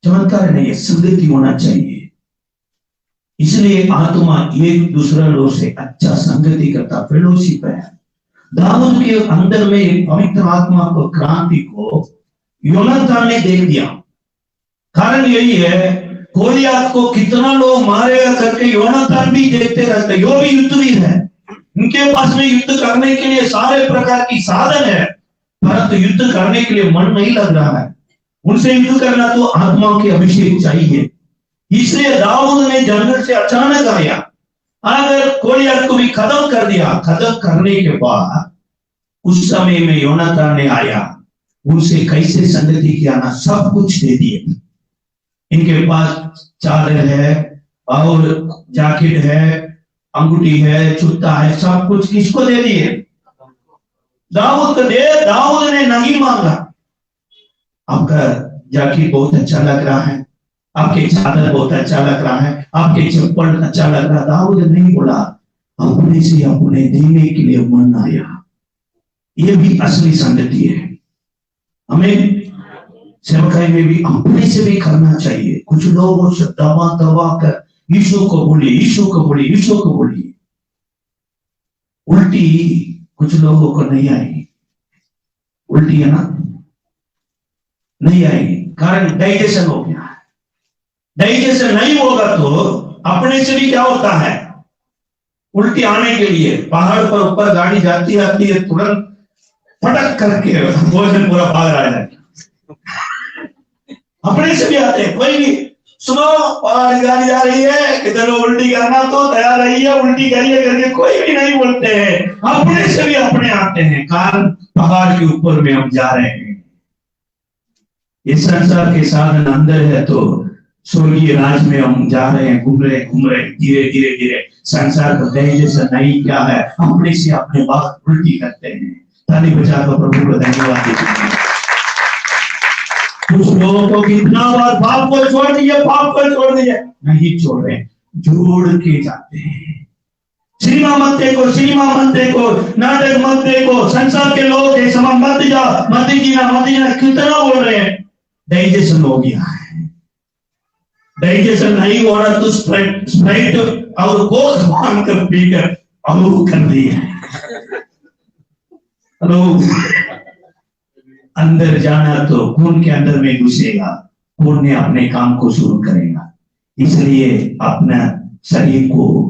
चमत्कार नहीं है, संगति होना चाहिए। इसलिए आत्मा एक दूसरे लोग से अच्छा संगति करता, फेलोशिप है। दाऊद के अंदर में पवित्र आत्मा को, क्रांति को योनातान ने देख दिया। कारण यही है, गोलियत को कितना लोग मारेगा करके योनातान भी देखते रहते। यो भी युद्धवीर है, उनके पास में युद्ध करने के लिए सारे प्रकार की साधन है, परंतु युद्ध करने के लिए मन नहीं लग रहा है। उनसे युद्ध करना तो आत्मा के अभिषेक चाहिए। इसलिए दाऊद ने जंगल से अचानक आया, अगर गोलियत को भी खत्म कर दिया। खत्म करने के बाद उस समय में योनातान ने आया, उनसे कैसे संगति किया ना, सब कुछ दे दिए। इनके पास चादर है और जैकेट है, अंगूठी है, जूता है, सब कुछ किसको दे दिए? दाऊद को दे। दाऊद ने नहीं मांगा, आपका जैकेट बहुत अच्छा लग रहा है, आपके चादर बहुत अच्छा लग रहा है, आपके चप्पल अच्छा लग रहा है। दाऊद नहीं बोला, अपने से अपने देने के लिए मन आया। ये भी असली संगति है। हमें सेवकाई में भी अपने से भी करना चाहिए। कुछ लोगों से दबा कर यीशु को बोलिए, यीशु को बोलिए, यीशु को बोलिए। उल्टी कुछ लोगों को नहीं आएगी, उल्टी है ना। नहीं आएगी, कारण डाइजेशन हो गया है। डाइजेशन नहीं होगा तो अपने से भी क्या होता है, उल्टी आने के लिए पहाड़ पर ऊपर गाड़ी जाती आती है, तुरंत फटक करके भोजन पूरा बाहर आ जाए। अपने से भी आते हैं, कोई भी सुनो पहाड़ गाड़ी जा रही है, किधर उल्टी करना तो तैयार रही है, उल्टी करिए करके कोई भी नहीं बोलते हैं, अपने से भी अपने आते हैं, कारण पहाड़ के ऊपर में हम जा रहे हैं। ये संसार के साधन अंदर है तो स्वर्गीय राज में हम जा रहे हैं, घूम रहे धीरे धीरे धीरे। संसार का डाइजेशन नहीं क्या है, अपने से अपने बात उल्टी करते हैं। ताली बजाकर प्रभु को धन्यवाद दीजिए। कुछ लोगों को कितना बार पाप को छोड़ दिए, पाप को छोड़ दिए, नहीं छोड़ रहे, जोड़ के जाते हैं। सिनेमा मत देखो, नाटक मत देखो, संसार के लोग के समान मत जा, मत जीना, कितना बोल रहे हैं। डाइजेशन हो गया है, डाइजेशन नहीं हो रहा तो स्प्राइट और कोक मान कर पीकर अमरूद कर दिए। अंदर जाना तो खून के अंदर में घुसेगा, खून ने अपने काम को शुरू करेगा। इसलिए अपना शरीर को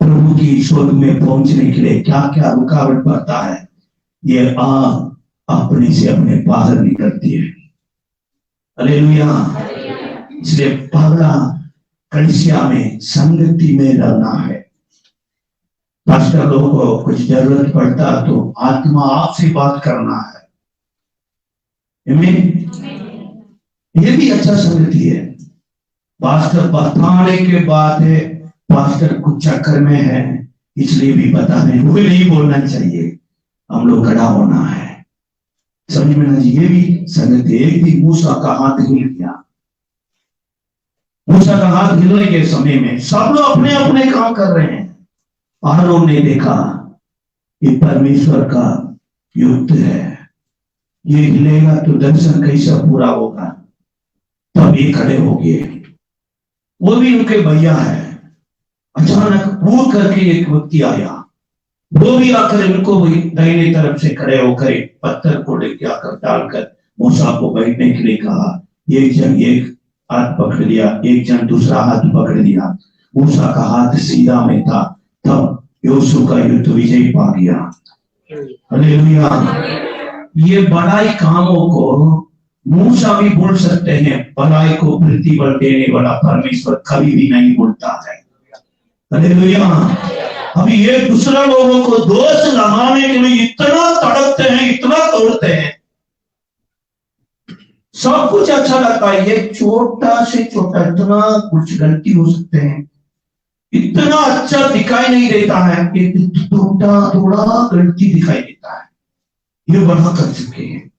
प्रभु की स्वर्ग में पहुंचने के लिए क्या क्या रुकावट पड़ता है, ये आग अपने से अपने बाहर निकलती है। हालेलुया। इसलिए पहला कलीसिया में संगति में रहना है। पास्टर लोगों को कुछ जरूरत पड़ता तो आत्मा आपसे बात करना है। ये भी अच्छा संगति है। पास्टर बताने के बाद है, पास्टर कुछ चक्कर में है इसलिए भी बताने, वो नहीं बोलना चाहिए, हम लोग खड़ा होना है। समझ में ना जी, ये भी संगति। एक दिन मूसा का हाथ हिल गया, मूसा का हाथ हिलने के समय में सब लोग अपने अपने काम कर रहे हैं। आरोन ने देखा ये परमेश्वर का युद्ध है, ये हिलेगा तो दर्शन कैसा पूरा होगा, तब ये खड़े हो गए। वो भी उनके भैया है। अचानक कूद करके एक व्यक्ति आया, वो भी आकर इनको दाहिने तरफ से खड़े होकर पत्थर को लेकर आकर डालकर मूसा को बैठने के लिए कहा। एक जन एक हाथ पकड़ लिया, एक जन दूसरा हाथ पकड़ लिया। मूसा का हाथ सीधा में था, तब योशु का युद्ध विजय पा गया। हालेलुया। ये बड़ाई कामों को मूसा भी बोल सकते हैं, बड़ाई को प्रतिबल देने वाला परमेश्वर कभी भी नहीं बोलता है। हालेलुया। अभी ये दूसरा लोगों को दोष लगाने के लिए इतना तड़पते हैं, इतना तोड़ते हैं, सब कुछ अच्छा लगता है। ये छोटा से छोटा इतना कुछ गलती हो सकते हैं, इतना अच्छा दिखाई नहीं देता है, थोड़ा गलती दिखाई देता है, ये बड़ा कर चुके हैं।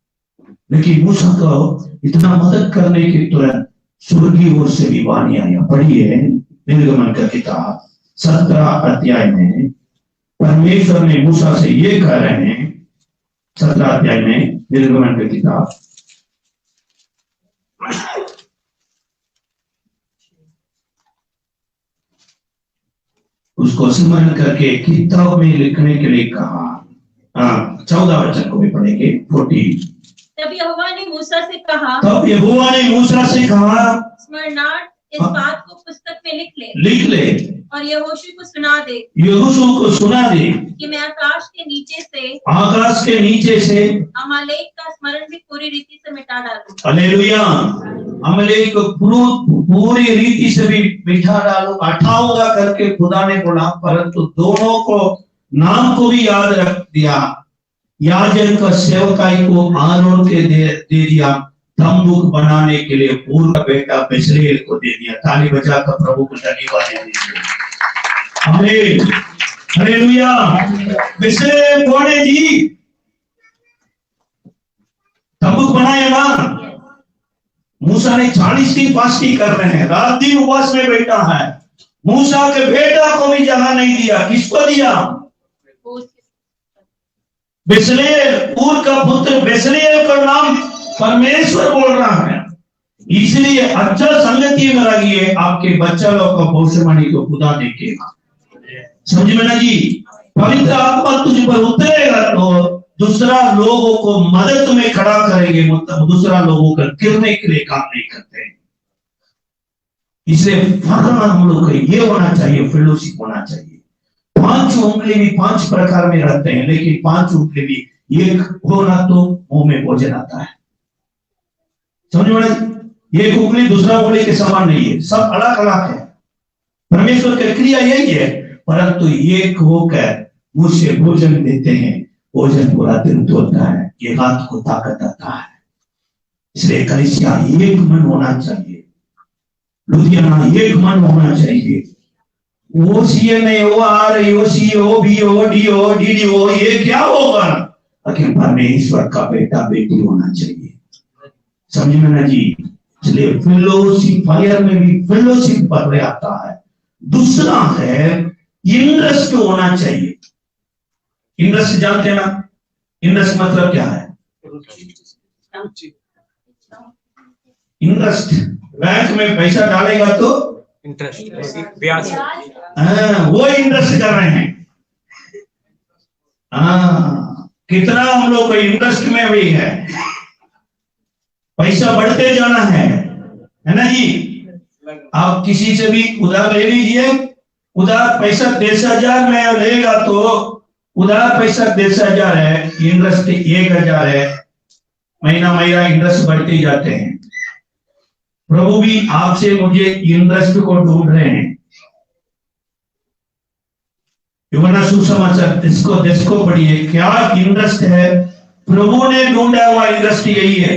लेकिन मूसा को इतना मदद करने के तुरंत स्वर्गीय ओर से भी वाणी आया। पढ़िए निर्गमन का किताब 17 अध्याय में परमेश्वर ने मूसा से ये कह रहे हैं। 17 अध्याय में निर्गमन का किताब उसको स्मरण करके किताब में लिखने के लिए कहा। 14 वचन को भी पढ़ेंगे। 14। तब यहोवा ने मूसा से कहा, स्मरणार्थ इस बात को पुस्तक में लिख ले और यहोशू को सुना दे कि मैं आकाश के नीचे से अमालेक का स्मरण भी पूरी रीति से मिटा डालूं। हालेलुया। अमालेक को पूरी रीति से भी मिटा डालूं, हटाऊंगा करके खुदा ने बोला। परंतु दोनों को नाम को भी याद रख दिया। याजक का सेवकाई को आरोन के दे दिया, तंबू बनाने के लिए पूर्व बेटा बेसलेल को दे दिया। ताली बजाकर प्रभु को धन्यवाद दीजिए। आमीन। हालेलुया। बेसलेल कौन है जी? तंबू बनाया ना। मूसा ने 40 दिन फास्टिंग कर रहे हैं, रात दिन उपवास में बैठा है। मूसा के बेटा को भी जगह नहीं दिया। किसको दिया? बेसलेल, ऊर का पुत्र बेसलेल का नाम परमेश्वर बोल रहा है। इसलिए अच्छा संगति में लगिए, आपके बच्चा लोग का भविष्यवाणी को खुदा देखेगा। समझ में ना जी? पवित्र आत्मा तुझ पर उतरेगा तो दूसरा लोगों को मदद में खड़ा करेंगे, मतलब दूसरा लोगों का गिरने के लिए काम नहीं करते। इसलिए फर्क हम लोग का ये होना चाहिए, फेलोशिप होना चाहिए। 5 उंगली भी 5 प्रकार में रहते हैं, लेकिन 5 उंगली भी एक होना तो मुंह में भोजन आता है। समझ में? एक उंगली दूसरा उंगली के समान नहीं है, सब अलग अलग है। परमेश्वर की क्रिया यही है, परंतु एक होकर मुझसे भोजन देते हैं, भोजन पूरा दिन होता है, ये हाथ को ताकत आता है। इसलिए कलीसिया एक मन होना चाहिए, लुधियाना एक मन होना चाहिए। वो सीए में वो R O C O B O D O D D O, ये क्या होगा? लेकिन परमेश्वर का बेटा बेटी होना चाहिए। समझ में ना जी? इसलिए फेलोशिप फायर में भी फेलोशिप पर आता है। दूसरा है इंटरेस्ट होना चाहिए। इंटरेस्ट जानते हैं ना? इंटरेस्ट मतलब क्या है? इंटरेस्ट, बैंक में पैसा डालेगा तो इंटरेस्ट, ब्याज। वो इंटरेस्ट कर रहे हैं। कितना हम लोग को इंटरेस्ट में भी है, पैसा बढ़ते जाना है ना जी? आप किसी से भी उधार ले लीजिए, उधार पैसा 10,000 में लेगा तो उधार पैसा 10,000 है, इंटरेस्ट 1,000 है, महीना महीना इंटरेस्ट बढ़ते जाते हैं। प्रभु भी आपसे मुझे इंटरेस्ट को ढूंढ रहे हैं। यूहन्ना सुसमाचार 10 को पढ़िए, क्या इंटरेस्ट है? प्रभु ने ढूंढा हुआ इंटरेस्ट यही है।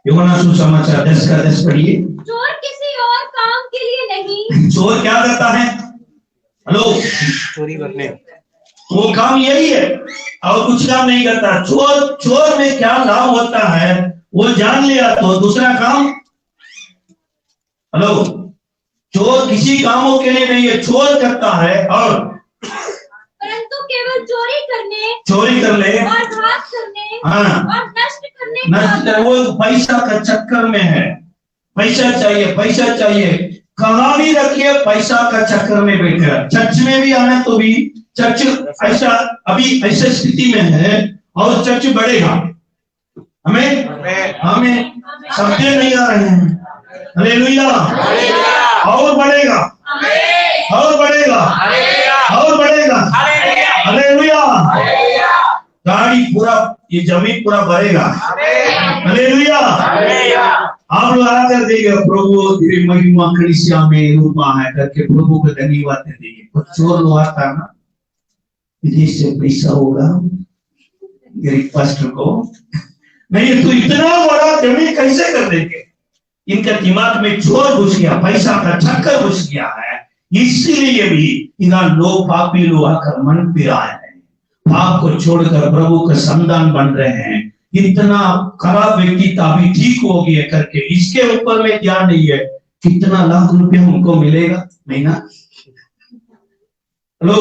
यूहन्ना सुसमाचार 10 पढ़िए। चोर किसी और काम के लिए नहीं। चोर क्या करता है? हेलो, चोरी करने, वो काम यही है और कुछ काम नहीं करता। चोर में क्या लाभ होता है वो जान लिया तो दूसरा काम। हेलो, चोर किसी कामों के लिए नहीं है, चोर करता है और परंतु केवल चोरी करने और घात करने हाँ, और नष्ट करने वो पैसा का चक्कर में है। पैसा चाहिए, कहाँ भी रखिए पैसा का चक्कर में बैठे। चर्च में भी आना तो भी चर्च ऐसा अभी ऐसे स्थिति में है और चर्च बढ़ेगा। हमें शब्द नहीं आ रहे हैं। हालेलुया, और बढ़ेगा और बढ़ेगा और बढ़ेगा। हालेलुया, गाड़ी पूरा, ये जमीन पूरा भरेगा। हालेलुया, आप लोग आकर देंगे प्रभु तेरी महिमा कलीसिया में रूपा है करके प्रभु को धन्यवाद देंगे। कुछ चोर लोग आता ना, विदेश से पैसा होगा गरीब पास्टर को, नहीं तो इतना बड़ा जमीन कैसे कर देंगे? इनका दिमाग में चोर घुस गया, पैसा का चक्कर घुस गया है। इसीलिए भी इधर लोग पापी लोग आकर मन पिराए हैं, पाप को छोड़कर प्रभु का संतान बन रहे हैं। इतना खराब व्यक्ति अभी ठीक हो गया करके इसके ऊपर में ध्यान नहीं है, कितना लाख रुपया हमको मिलेगा महीना। हेलो,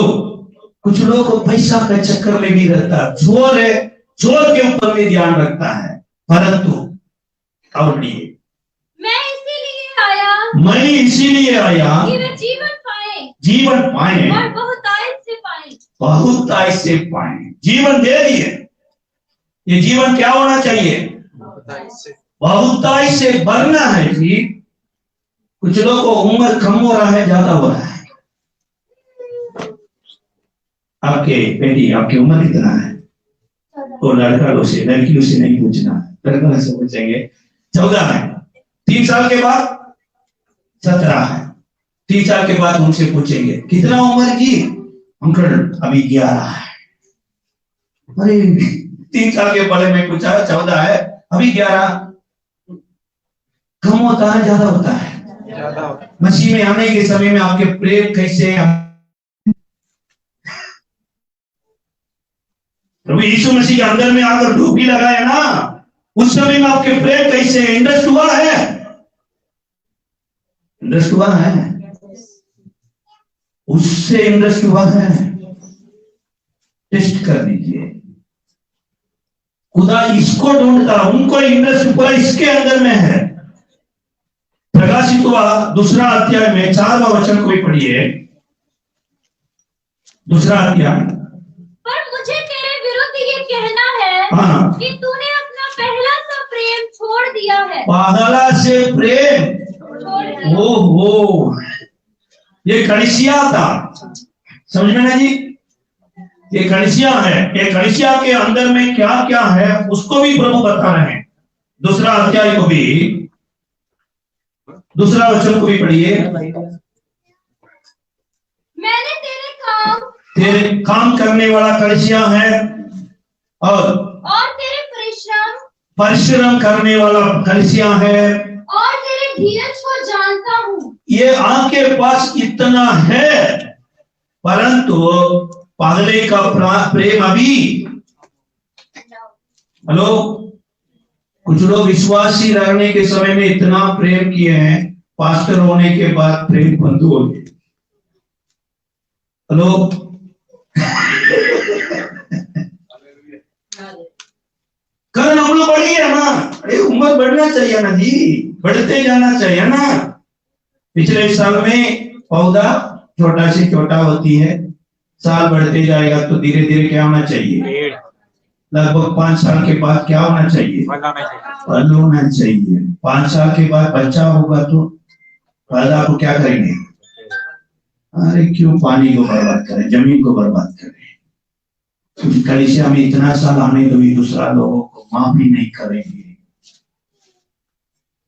कुछ लोगों को पैसा का चक्कर में भी रहता, चोर है, चोर के ऊपर में ध्यान रखता है। परंतु और लिए मैं इसीलिए आया कि वे जीवन पाए और बहुतायत से पाए। जीवन दे दिए, ये जीवन क्या होना चाहिए? बहुतायत से बढ़ना है जी। कुछ लोगों को उम्र कम हो रहा है, ज्यादा हो रहा है। आपके बेटी, आपकी उम्र कितना है? तो लड़का से लड़कियों से नहीं पूछना, लड़का से पूछेंगे 14 है। 3 साल के बाद 17 है। 3 साल के बाद उनसे पूछेंगे कितना उम्र की? अंकल अभी 11 है। अरे 3 साल के बड़े में पूछा 14 है, अभी 11। कम होता है ज्यादा होता है? मसीह में आने के समय में आपके प्रेम कैसे? प्रभु यीशु मसीह के अंदर में आकर डुबकी लगाए ना, उस समय में आपके प्रेम कैसे? इंटरेस्ट हुआ है? इंटरेस्ट हुआ है? उससे इंटरेस्ट हुआ है? टेस्ट कर दीजिए। खुदा इसको ढूंढता, उनको इंटरेस्ट पूरा इसके अंदर में है। प्रकाशित हुआ 2 अध्याय में 4वां वचन को भी पढ़िए। 2 अध्याय। पर हाँ। कि तूने अपना पहला सा प्रेम छोड़ दिया है। पहला से प्रेम छोड़ दिया। ओहो, ये कलिसिया था, समझ में ना जी? ये कलिसिया है। ये कलिसिया के अंदर में क्या क्या है उसको भी प्रभु बता रहे हैं। दूसरा अध्याय को भी, दूसरा वचन को भी पढ़िए। मैंने तेरे काम करने वाला कलिसिया है और तेरे परिश्रम करने वाला कलिसिया है और तेरे धीरज को जानता हूँ। ये आपके पास इतना है, परंतु पहले का प्रेम अभी, हेलो, कुछ लोग विश्वासी रहने के समय में इतना प्रेम किए हैं, पास्टर होने के बाद प्रेम बंद हो गए। हेलो, कारण हम लोग बढ़ी है ना, अरे उम्र बढ़ना चाहिए ना जी, बढ़ते जाना चाहिए ना। पिछले साल में पौधा छोटा से छोटा होती है, साल बढ़ते जाएगा तो धीरे धीरे क्या होना चाहिए, लगभग 5 साल के बाद क्या होना चाहिए, फल होना चाहिए। 5 साल के बाद बच्चा होगा तो पौधा को क्या करेंगे, अरे क्यों पानी को बर्बाद करें, जमीन को बर्बाद करें। कलिसिया में इतना साल आने तो भी दूसरा लोगों को माफ भी नहीं करेंगे,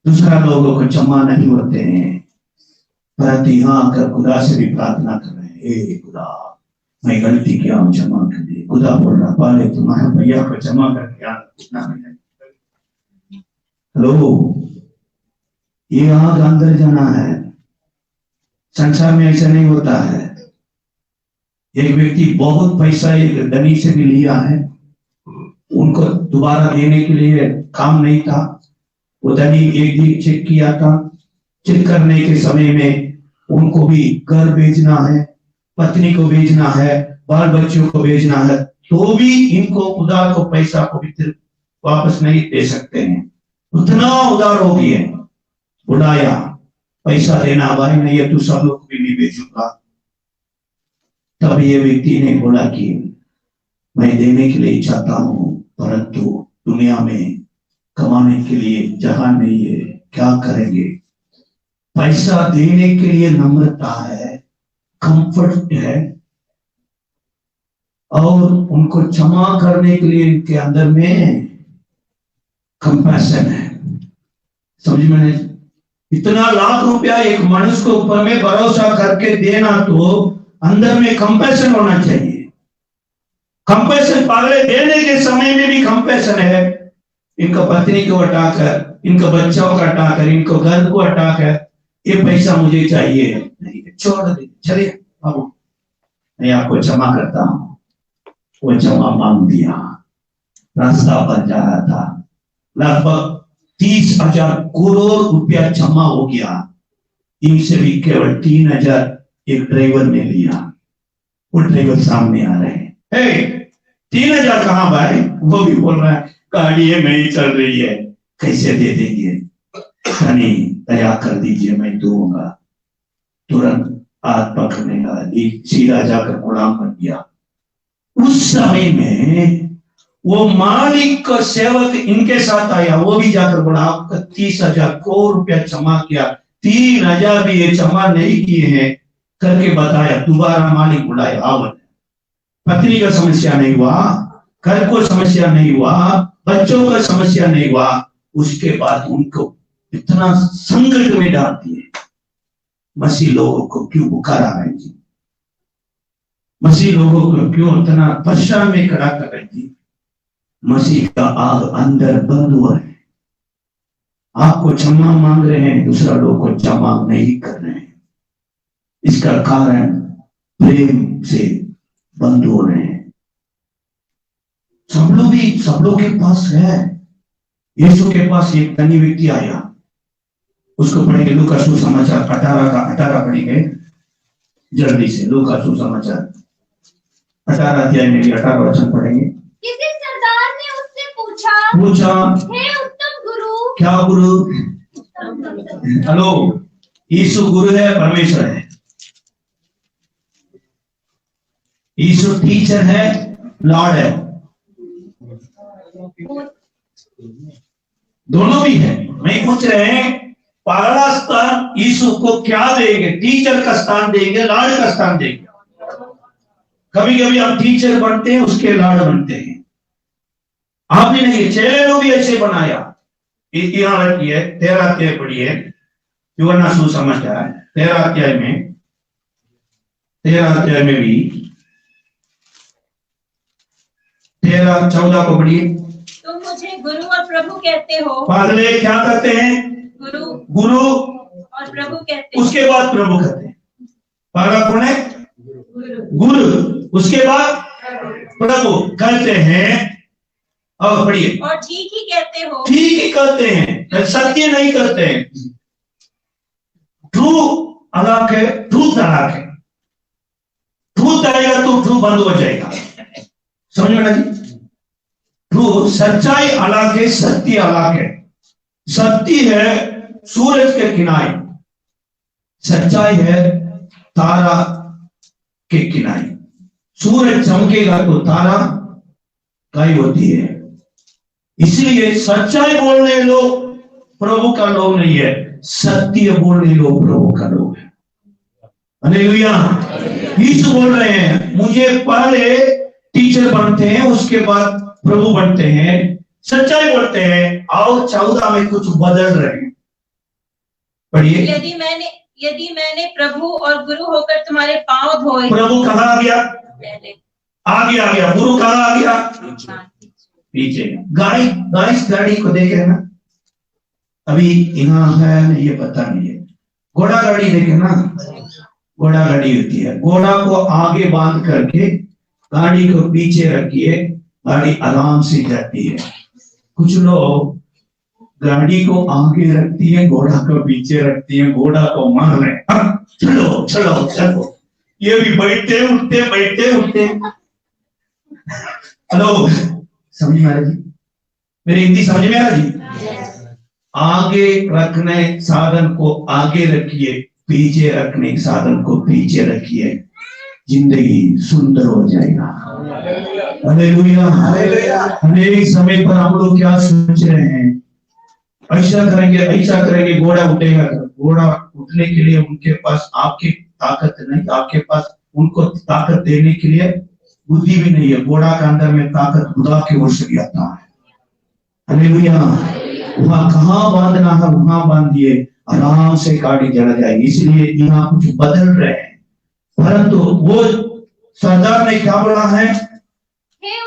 दूसरा लोगों को क्षमा नहीं होते हैं, परंतु यहाँ आकर खुदा से भी प्रार्थना कर रहे हैं, हे खुदा मैं गलती किया हूँ, क्षमा कर दे। खुदा बोल रहा, पहले तुम्हारे भैया को क्षमा करके आना है। हेलो, ये आग अंदर जाना है। संसार में ऐसा नहीं होता है। एक व्यक्ति बहुत पैसा एक धनी से भी लिया है, उनको दोबारा देने के लिए काम नहीं था। वो धनी एक दिन चेक किया था, चेक करने के समय में उनको भी घर भेजना है, पत्नी को भेजना है, बाल बच्चों को भेजना है, तो भी इनको उधार को पैसा पवित्र वापस नहीं दे सकते हैं। उतना उधार हो गया, बुलाया, पैसा देना भाई नहीं है, तू सब लोग भी नहीं भेजूंगा। तब ये व्यक्ति ने बोला कि मैं देने के लिए चाहता हूं, परंतु दुनिया में कमाने के लिए जगह नहीं है, क्या करेंगे। पैसा देने के लिए नम्रता है, कंफर्ट है, और उनको क्षमा करने के लिए इनके अंदर में कंपैशन है। समझ में? इतना लाख रुपया एक मनुष्य को ऊपर में भरोसा करके देना, तो अंदर में कंपैशन होना चाहिए। कंपैशन पहले देने के समय में भी कंपैशन है। इनका पत्नी को हटाकर, इनका बच्चों को हटाकर, इनको घर को हटाकर, ये पैसा मुझे चाहिए, नहीं छोड़ दे, चलिए बाबू मैं आपको क्षमा करता हूं। वो क्षमा मांग दिया, रास्ता बन जा रहा था। लगभग 30,000 करोड़ रुपया क्षमा हो गया। इनसे भी केवल 3,000 एक ड्राइवर ने लिया। वो ड्राइवर सामने आ रहे हैं, हे 3,000 कहाँ भाई? वो भी बोल रहा है गाड़ी नहीं चल रही है, कैसे दे देंगे? धनी दया कर दीजिए, मैं दूंगा। तुरंत हाथ पकड़ने लगा, सीधा जाकर गुलाम बन गया। उस समय में वो मालिक का सेवक इनके साथ आया, वो भी जाकर बोला आपका 30,000 करोड़ रुपया क्षमा किया, 3,000 भी ये क्षमा नहीं किए हैं करके बताया। दोबारा मालिक बुलाया, आओ। पत्नी का समस्या नहीं हुआ, घर को समस्या नहीं हुआ, बच्चों का समस्या नहीं हुआ। उसके बाद उनको इतना संकट में डाल दिए। मसीह लोगों को क्यों पुकारा है जी? मसीह लोगों को क्यों इतना परेशान में खड़ा कर रहे जी? मसीह का आग अंदर बंद हुआ है। आपको क्षमा मांग रहे हैं, दूसरा लोग को क्षमा नहीं कर रहे हैं। इसका कारण प्रेम से बंद हो रहे हैं। सब लोग के पास है। यीशु के पास एक धनी व्यक्ति आया, उसको पढ़ेंगे लूका सुसमाचार 18 पढ़ेंगे जल्दी से। लूका सुसमाचार 18 अध्याय में 18 वचन पढ़ेंगे। किसी सरदार ने उससे पूछा, हे उत्तम गुरु। क्या गुरु? हेलो, यीशु गुरु है, परमेश्वर है। यीशु टीचर है, लॉर्ड है। दोनों भी है। मैं पूछ रहे हैं पहला स्थान यीशु को क्या देंगे? टीचर का स्थान देंगे, लाड़ का स्थान देंगे। कभी कभी हम टीचर बनते हैं, उसके लाड़ बनते हैं। आपने नहीं, चेले को भी ऐसे बनाया। यहाँ रखिए 13 अध्याय पढ़िए, युवना सुसमझता है। 13 अध्याय में भी 13-14 को पढ़िए। तुम मुझे गुरु और प्रभु कहते हो। पहले क्या कहते हैं? गुरु और प्रभु कहते हैं। उसके बाद प्रभु कहते हैं। पहला कौन है? गुरु। उसके बाद प्रभु कहते हैं। और पढ़िए। और ठीक ही कहते हो। ठीक ही कहते हैं, सत्य नहीं करते हैं। ट्रू अलग है, ट्रूथ अलग है। ट्रूथ आएगा तो ट्रू बंद हो जाएगा। समझ में ना जी? ट्रू सच्चाई अलग है, सत्य अलग है। सत्य है सूरज के किनारे, सच्चाई है तारा के किनारे। सूरज चमकेगा तो तारा गायब होती है। इसलिए सच्चाई बोलने लोग प्रभु का लोग नहीं है, सत्य बोलने लोग प्रभु का लोग है। हालेलुया। यीशु बोल रहे हैं मुझे पहले टीचर बनते हैं, उसके बाद प्रभु बनते हैं, सच्चाई बोलते हैं। और 14 में कुछ बदल रहे हैं। पढ़िए। यदि मैंने प्रभु और गुरु होकर तुम्हारे पांव धोए। प्रभु कहाँ आ गया? आगे आ गया। गुरु कहाँ आ गया? पीछे। गाड़ी को देखे ना, अभी यहाँ है ये पता नहीं है। घोड़ा गाड़ी देखे ना, घोड़ा गाड़ी होती है। घोड़ा को आगे बांध करके गाड़ी को पीछे रखिए, गाड़ी आराम से जाती है। कुछ लोग गाड़ी को आगे रखती है, घोड़ा को पीछे रखती है, घोड़ा को मार रहे हैं, चलो चलो चलो। ये भी बैठते उठते। हेलो, समझ में आ रहा जी? मेरी हिंदी समझ में आ रहा जी? आगे रखने साधन को आगे रखिए, पीछे रखने साधन को पीछे रखिए, जिंदगी सुंदर हो जाएगा। हालेलुया। अनेक समय पर हम लोग क्या सोच रहे हैं? ऐसा करेंगे घोड़ा उठेगा। घोड़ा उठने के लिए उनके पास आपकी ताकत नहीं, आपके पास उनको ताकत देने के लिए बुद्धि भी नहीं है। घोड़ा के अंदर में ताकत खुदा की ओर से आता है। हालेलुया। वहां कहाँ बांधना है वहां बांधिए, आराम से गाड़ी चला जाएगी। इसलिए यहाँ कुछ बदल रहे हैं, परंतु वो सरदार ने क्या बोला है?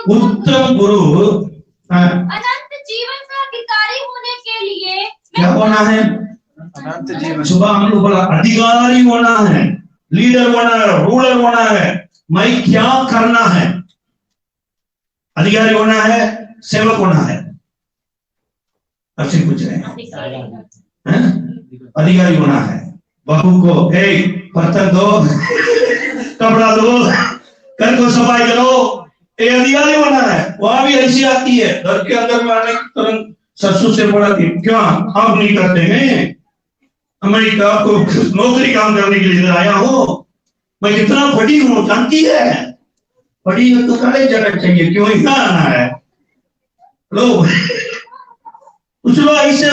उत्तम गुरु अनंत जीवन का अधिकारी होने के लिए क्या होना है? अनंत जीवन। सुबह हम लोग बोला अधिकारी होना है, लीडर होना है, रूलर होना है। मैं क्या करना है? अधिकारी होना है, सेवक होना है। आपसे पूछ रहे हैं, अधिकारी होना है। बहू को बर्तन दो, कपड़ा दो, घर को सफाई करो, ये अधिकारी होना है। वहां भी ऐसी आती है, घर के अंदर में आने तुरंत ससुर से बोला कि क्या आप नहीं करते हैं? अमेरिका को नौकरी काम करने के लिए आया हो, मैं कितना बड़ी हूँ जानती है? बड़ी हो तो कॉलेज जाना चाहिए, क्यों यहाँ आना है? लो कुछ लोग ऐसे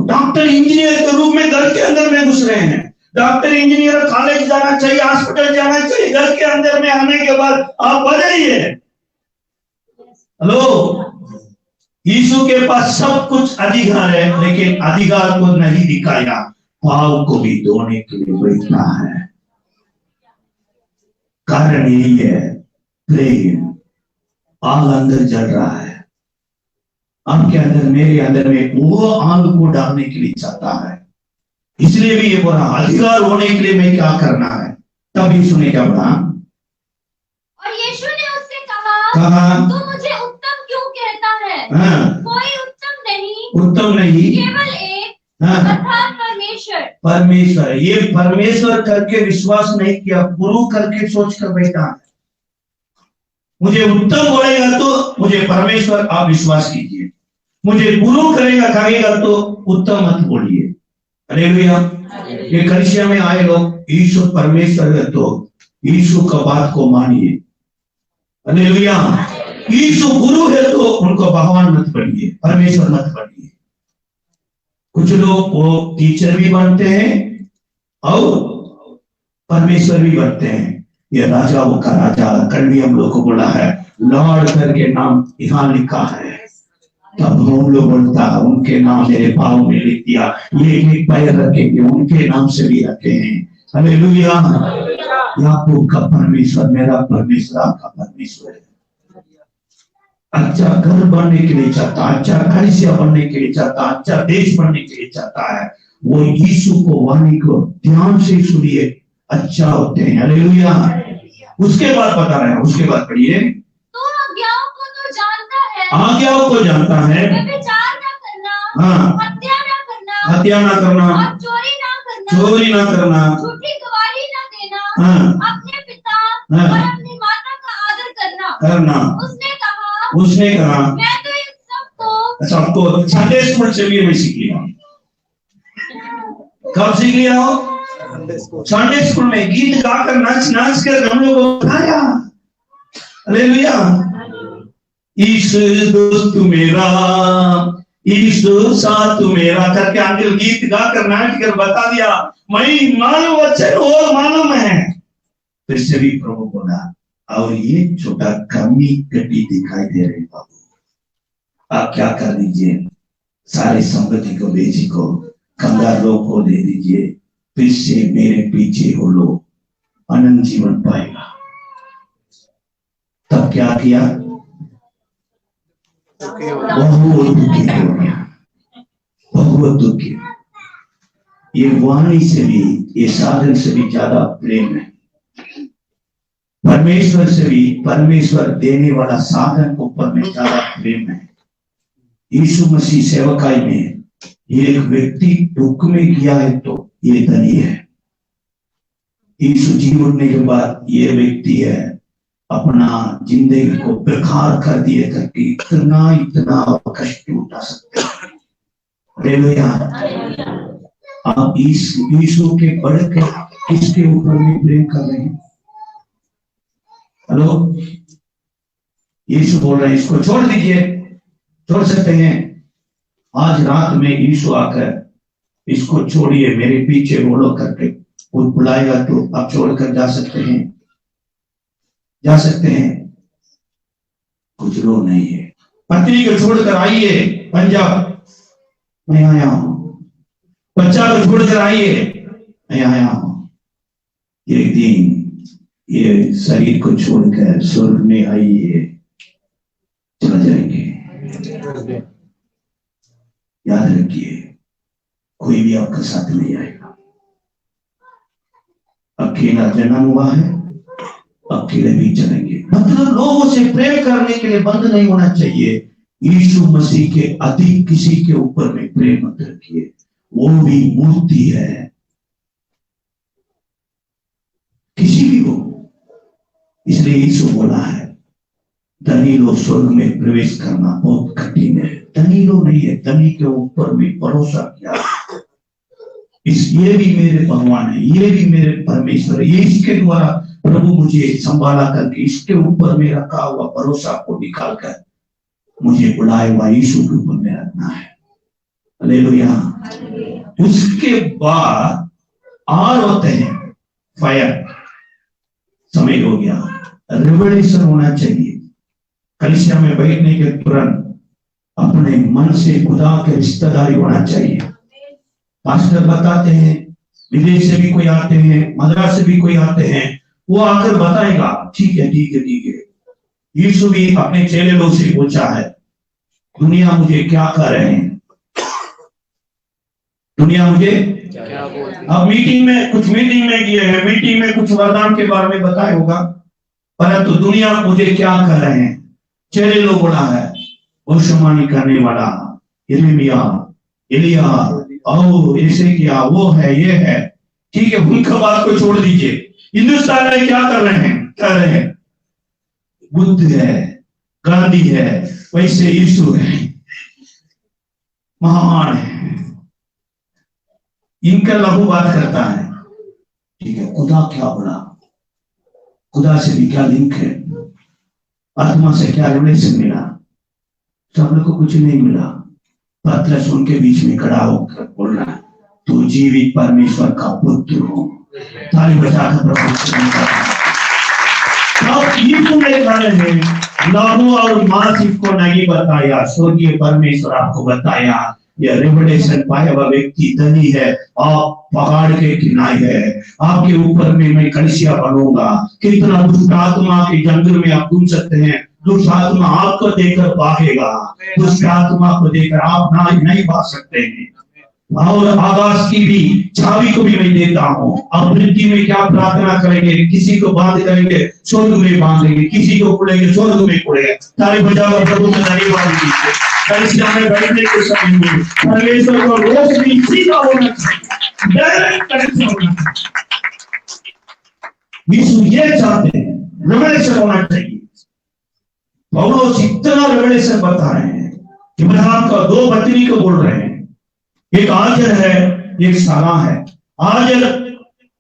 डॉक्टर इंजीनियर के रूप में घर के अंदर में घुस रहे हैं। डॉक्टर इंजीनियर कॉलेज जाना चाहिए, हॉस्पिटल जाना चाहिए, घर के अंदर में आने के बाद आप बजाइए। हेलो, यीशु के पास सब कुछ अधिकार है, लेकिन अधिकार को नहीं दिखाया, पाव को भी धोने के लिए बैठना है। कारण यही है, प्रेम। आग अंदर जल रहा है, आपके अंदर मेरे अंदर में वो आग को डालने के लिए चाहता है। इसलिए भी ये बोला अधिकार होने के लिए मैं क्या करना है? तब यीशु ने क्या बोला? और यीशु ने उससे कहा तू मुझे उत्तम क्यों कहता है? कोई उत्तम नहीं, केवल एक अर्थात परमेश्वर। ये परमेश्वर करके विश्वास नहीं किया, गुरु करके सोच कर बैठा है। मुझे उत्तम बोलेगा तो मुझे परमेश्वर आप विश्वास कीजिए, मुझे गुरु कहेगा तो उत्तम मत बोलिए। हालेलुया। ये कलीसिया में आए लोग यीशु परमेश्वर है तो यीशु का बात को मानिए। हालेलुया। यीशु गुरु है तो उनको भगवान मत पढ़िए, परमेश्वर मत पढ़िए। कुछ लोग वो टीचर भी बनते हैं और परमेश्वर भी बनते हैं। ये राजाओं का राजा कल हम लोग को बोला है, लॉर्ड करके नाम यहाँ लिखा है, तब हम लोग बोलता है उनके नाम मेरे पाँव में लिख दिया, ये एक पैर रखेंगे उनके नाम से भी रखे हैं। हालेलुया। याकूब का परमेश्वर मेरा परमेश्वर आपका परमेश्वर है। अच्छा घर बनने के लिए चाहता, अच्छा कलीसिया बनने के लिए चाहता, अच्छा देश बनने के लिए चाहता है, वो यीशु को वाणी को ध्यान से सुनिए, अच्छा होते हैं। हालेलुया। उसके बाद बता रहे हैं, उसके बाद पढ़िए। तो आज्ञाओं को तो जानता है, आज्ञाओं को जानता है, व्यभिचार न करना, हाँ, हत्या न करना, हत्या ना करना, और चोरी न करना, चोरी ना करना, झूठी गवाही न देना, हाँ, अपने पिता हाँ, और अपनी माता का आदर करना। करना। उसने कहा मैं तो इन सबको सबको संडे स्कूल से भी मैं सीख लिया। कब सीख लिया हो? संडे स्कूल में गीत गाकर नाच नाच कर हम लोग को गाया। हालेलुया। ईशु दोस्त मेरा, ईशु साथ मेरा करके अंकल गीत गाकर नाच कर बता दिया, मैं मालूम वचन और मालूम है। फिर से भी प्रभु बोला, और ये छोटा कमी कटी दिखाई दे रही बाबू, आप क्या कर दीजिए, सारे संपत्ति को बेची को कंगाल लोग को दे दीजिए, फिर से मेरे पीछे हो लो, अनंत जीवन पाएगा। तब क्या किया? बहुत दुखी हो गया, बहुत दुखी। ये वाणी से भी, ये साधन से भी ज्यादा प्रेम है परमेश्वर से भी। परमेश्वर देने वाला साधन ऊपर में ज्यादा प्रेम है। यीशु मसीह सेवकाई में एक व्यक्ति दुख में गया है तो ये धनी है। यीशु जी उठने के बाद ये व्यक्ति है अपना जिंदगी को बेकार कर दिए करके इतना इतना कष्ट उठा सकते हैं। हालेलुया। आप यीशु के बढ़ के किसके ऊपर में प्रेम कर रहे हैं? हेलो, यीशु बोल रहे हैं इसको छोड़ दीजिए, छोड़ सकते हैं। आज रात में यीशु आकर इसको छोड़िए, मेरे पीछे बोलो करके वो बुलाएगा तो आप छोड़कर जा सकते हैं, जा सकते हैं। कुछ लोग नहीं है, पत्नी को छोड़कर आइए पंजाब, मैं आया हूं। बच्चा को छोड़कर आइए, मैं आया हूं। एक दिन ये शरीर को छोड़कर स्वर्ग में आइए, चला जाएंगे। याद रखिए, कोई भी आपका साथ नहीं आएगा। अकेला जन्म हुआ है, अकेले भी चलेंगे। मतलब लोगों से प्रेम करने के लिए बंद नहीं होना चाहिए। यीशु मसीह के अधिक किसी के ऊपर में प्रेम मत रखिए, वो भी मूर्ति है, किसी भी हो। इसलिए यीशु बोला है, धनी लोग स्वर्ग में प्रवेश करना बहुत कठिन है। धनी लोग नहीं है, धनी के ऊपर में भरोसा किया, ये भी मेरे भगवान है, ये भी मेरे परमेश्वर है, ये इसके द्वारा प्रभु मुझे संभाला करके इसके ऊपर में रखा हुआ भरोसा को निकाल कर मुझे बुलाए हुआ यीशु के ऊपर में रखना है। हालेलुया। उसके बाद और होते हैं फायर। समय हो गया, रिवोल्यूशन होना चाहिए। कलीसिया में बैठने के तुरंत अपने मन से खुदा के रिश्तेदारी होना चाहिए। पास्टर बताते हैं, विदेश से भी कोई आते हैं, मद्रास से भी कोई आते हैं, वो आकर बताएगा ठीक है ठीक है ठीक है। यीशु भी अपने चेले लोग से पूछा है, दुनिया मुझे क्या कर रहे हैं, दुनिया मुझे क्या बोलती है। अब मीटिंग में किए हैं, मीटिंग में कुछ वरदान के बारे में बताया होगा, परंतु दुनिया मुझे क्या कर रहे हैं। चेले लोग बोला है, भविष्यवाणी करने वाला यिर्मयाह, एलिया, और ऐसे किया, वो है, ये है, ठीक है, उनका बात को छोड़ दीजिए। हिंदुस्तान में क्या कर रहे हैं, कर रहे हैं, बुद्ध है, गांधी है, वैसे यीशु है, महान है, इनका लहू बात करता है, ठीक है। खुदा क्या बोला, खुदा से भी क्या लिंक है। आत्मा से क्या रिलेशन मिला? सब लोग को कुछ नहीं मिला। पतरस उनके बीच में खड़ा होकर बोल रहा है, तू जीवित परमेश्वर का पुत्र हो। ताली बजाकर प्रभु ने खड़े हैं, लहू और मानसिक को नहीं बताया, स्वर्गीय परमेश्वर आपको बताया। यह रेवलेशन पाया हुआ व्यक्ति धनी है, आप पहाड़ के किनारे है, आपके ऊपर में मैं कलसिया बनूंगा। कितना दुष्ट आत्मा के जंगल में आप घूम सकते हैं, दुष्ट आत्मा आपको देखकर भागेगा, दुष्ट आत्मा को देखकर आप नहीं भाग सकते हैं। और आकाश की भी चाबी को भी मैं देता हूँ। अब मृत्यु में क्या प्रार्थना करेंगे? किसी को बांध करेंगे, स्वर्ग में बांधेंगे, किसी को खुलेंगे, स्वर्ग में खुलेंगे। ताली बजाकर प्रभु में धन्यवाद दीजिए। कलिसिया में बैठने के समय में परमेश्वर को रोशनी सीधा होना चाहिए, डायरेक्ट कनेक्शन होना चाहिए। यीशु ये चाहते हैं, रेवलेशन होना चाहिए। पौलुस इतना रेवलेशन बता रहे हैं कि इब्राहिम का दो पत्नी को बोल रहे हैं, एक आजर है, एक सारा है। आजर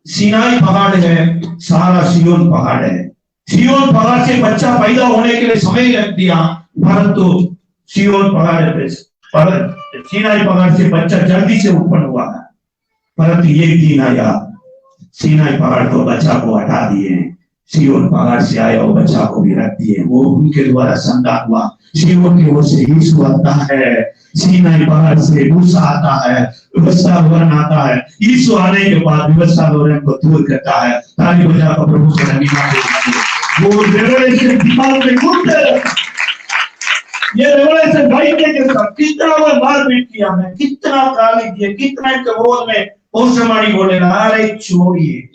सीनाई पहाड़ है, सारा सियोन पहाड़ है। सियोन पहाड़ से बच्चा पैदा होने के लिए समय लग दिया, परंतु सियोन पहाड़ पे सीनाई पहाड़ से बच्चा जल्दी से उत्पन्न हुआ है। परंतु ये दिन आया, सीनाई पहाड़ को बच्चा को हटा दिए, सियोन पहाड़ से आया वो बच्चा को भी रख दिए। वो उनके द्वारा संतान हुआ। सियोन की ओर से यीशु आता है, सीनाई पहाड़ से मूसा आता है, व्यवस्था धोरण आता है। यीशु आने के बाद व्यवस्था धोरण को दूर करता है। ताली बजाकर प्रभु को धन्यवाद देते। वो रेवलेशन दिमाग में घुसते हैं। ये रेवलेशन बैठने के साथ कितना बार पीट किया, मैं कितना गाली दिए, कितना इनके विरोध में भविष्यवाणी बोले, अरे छोड़िए।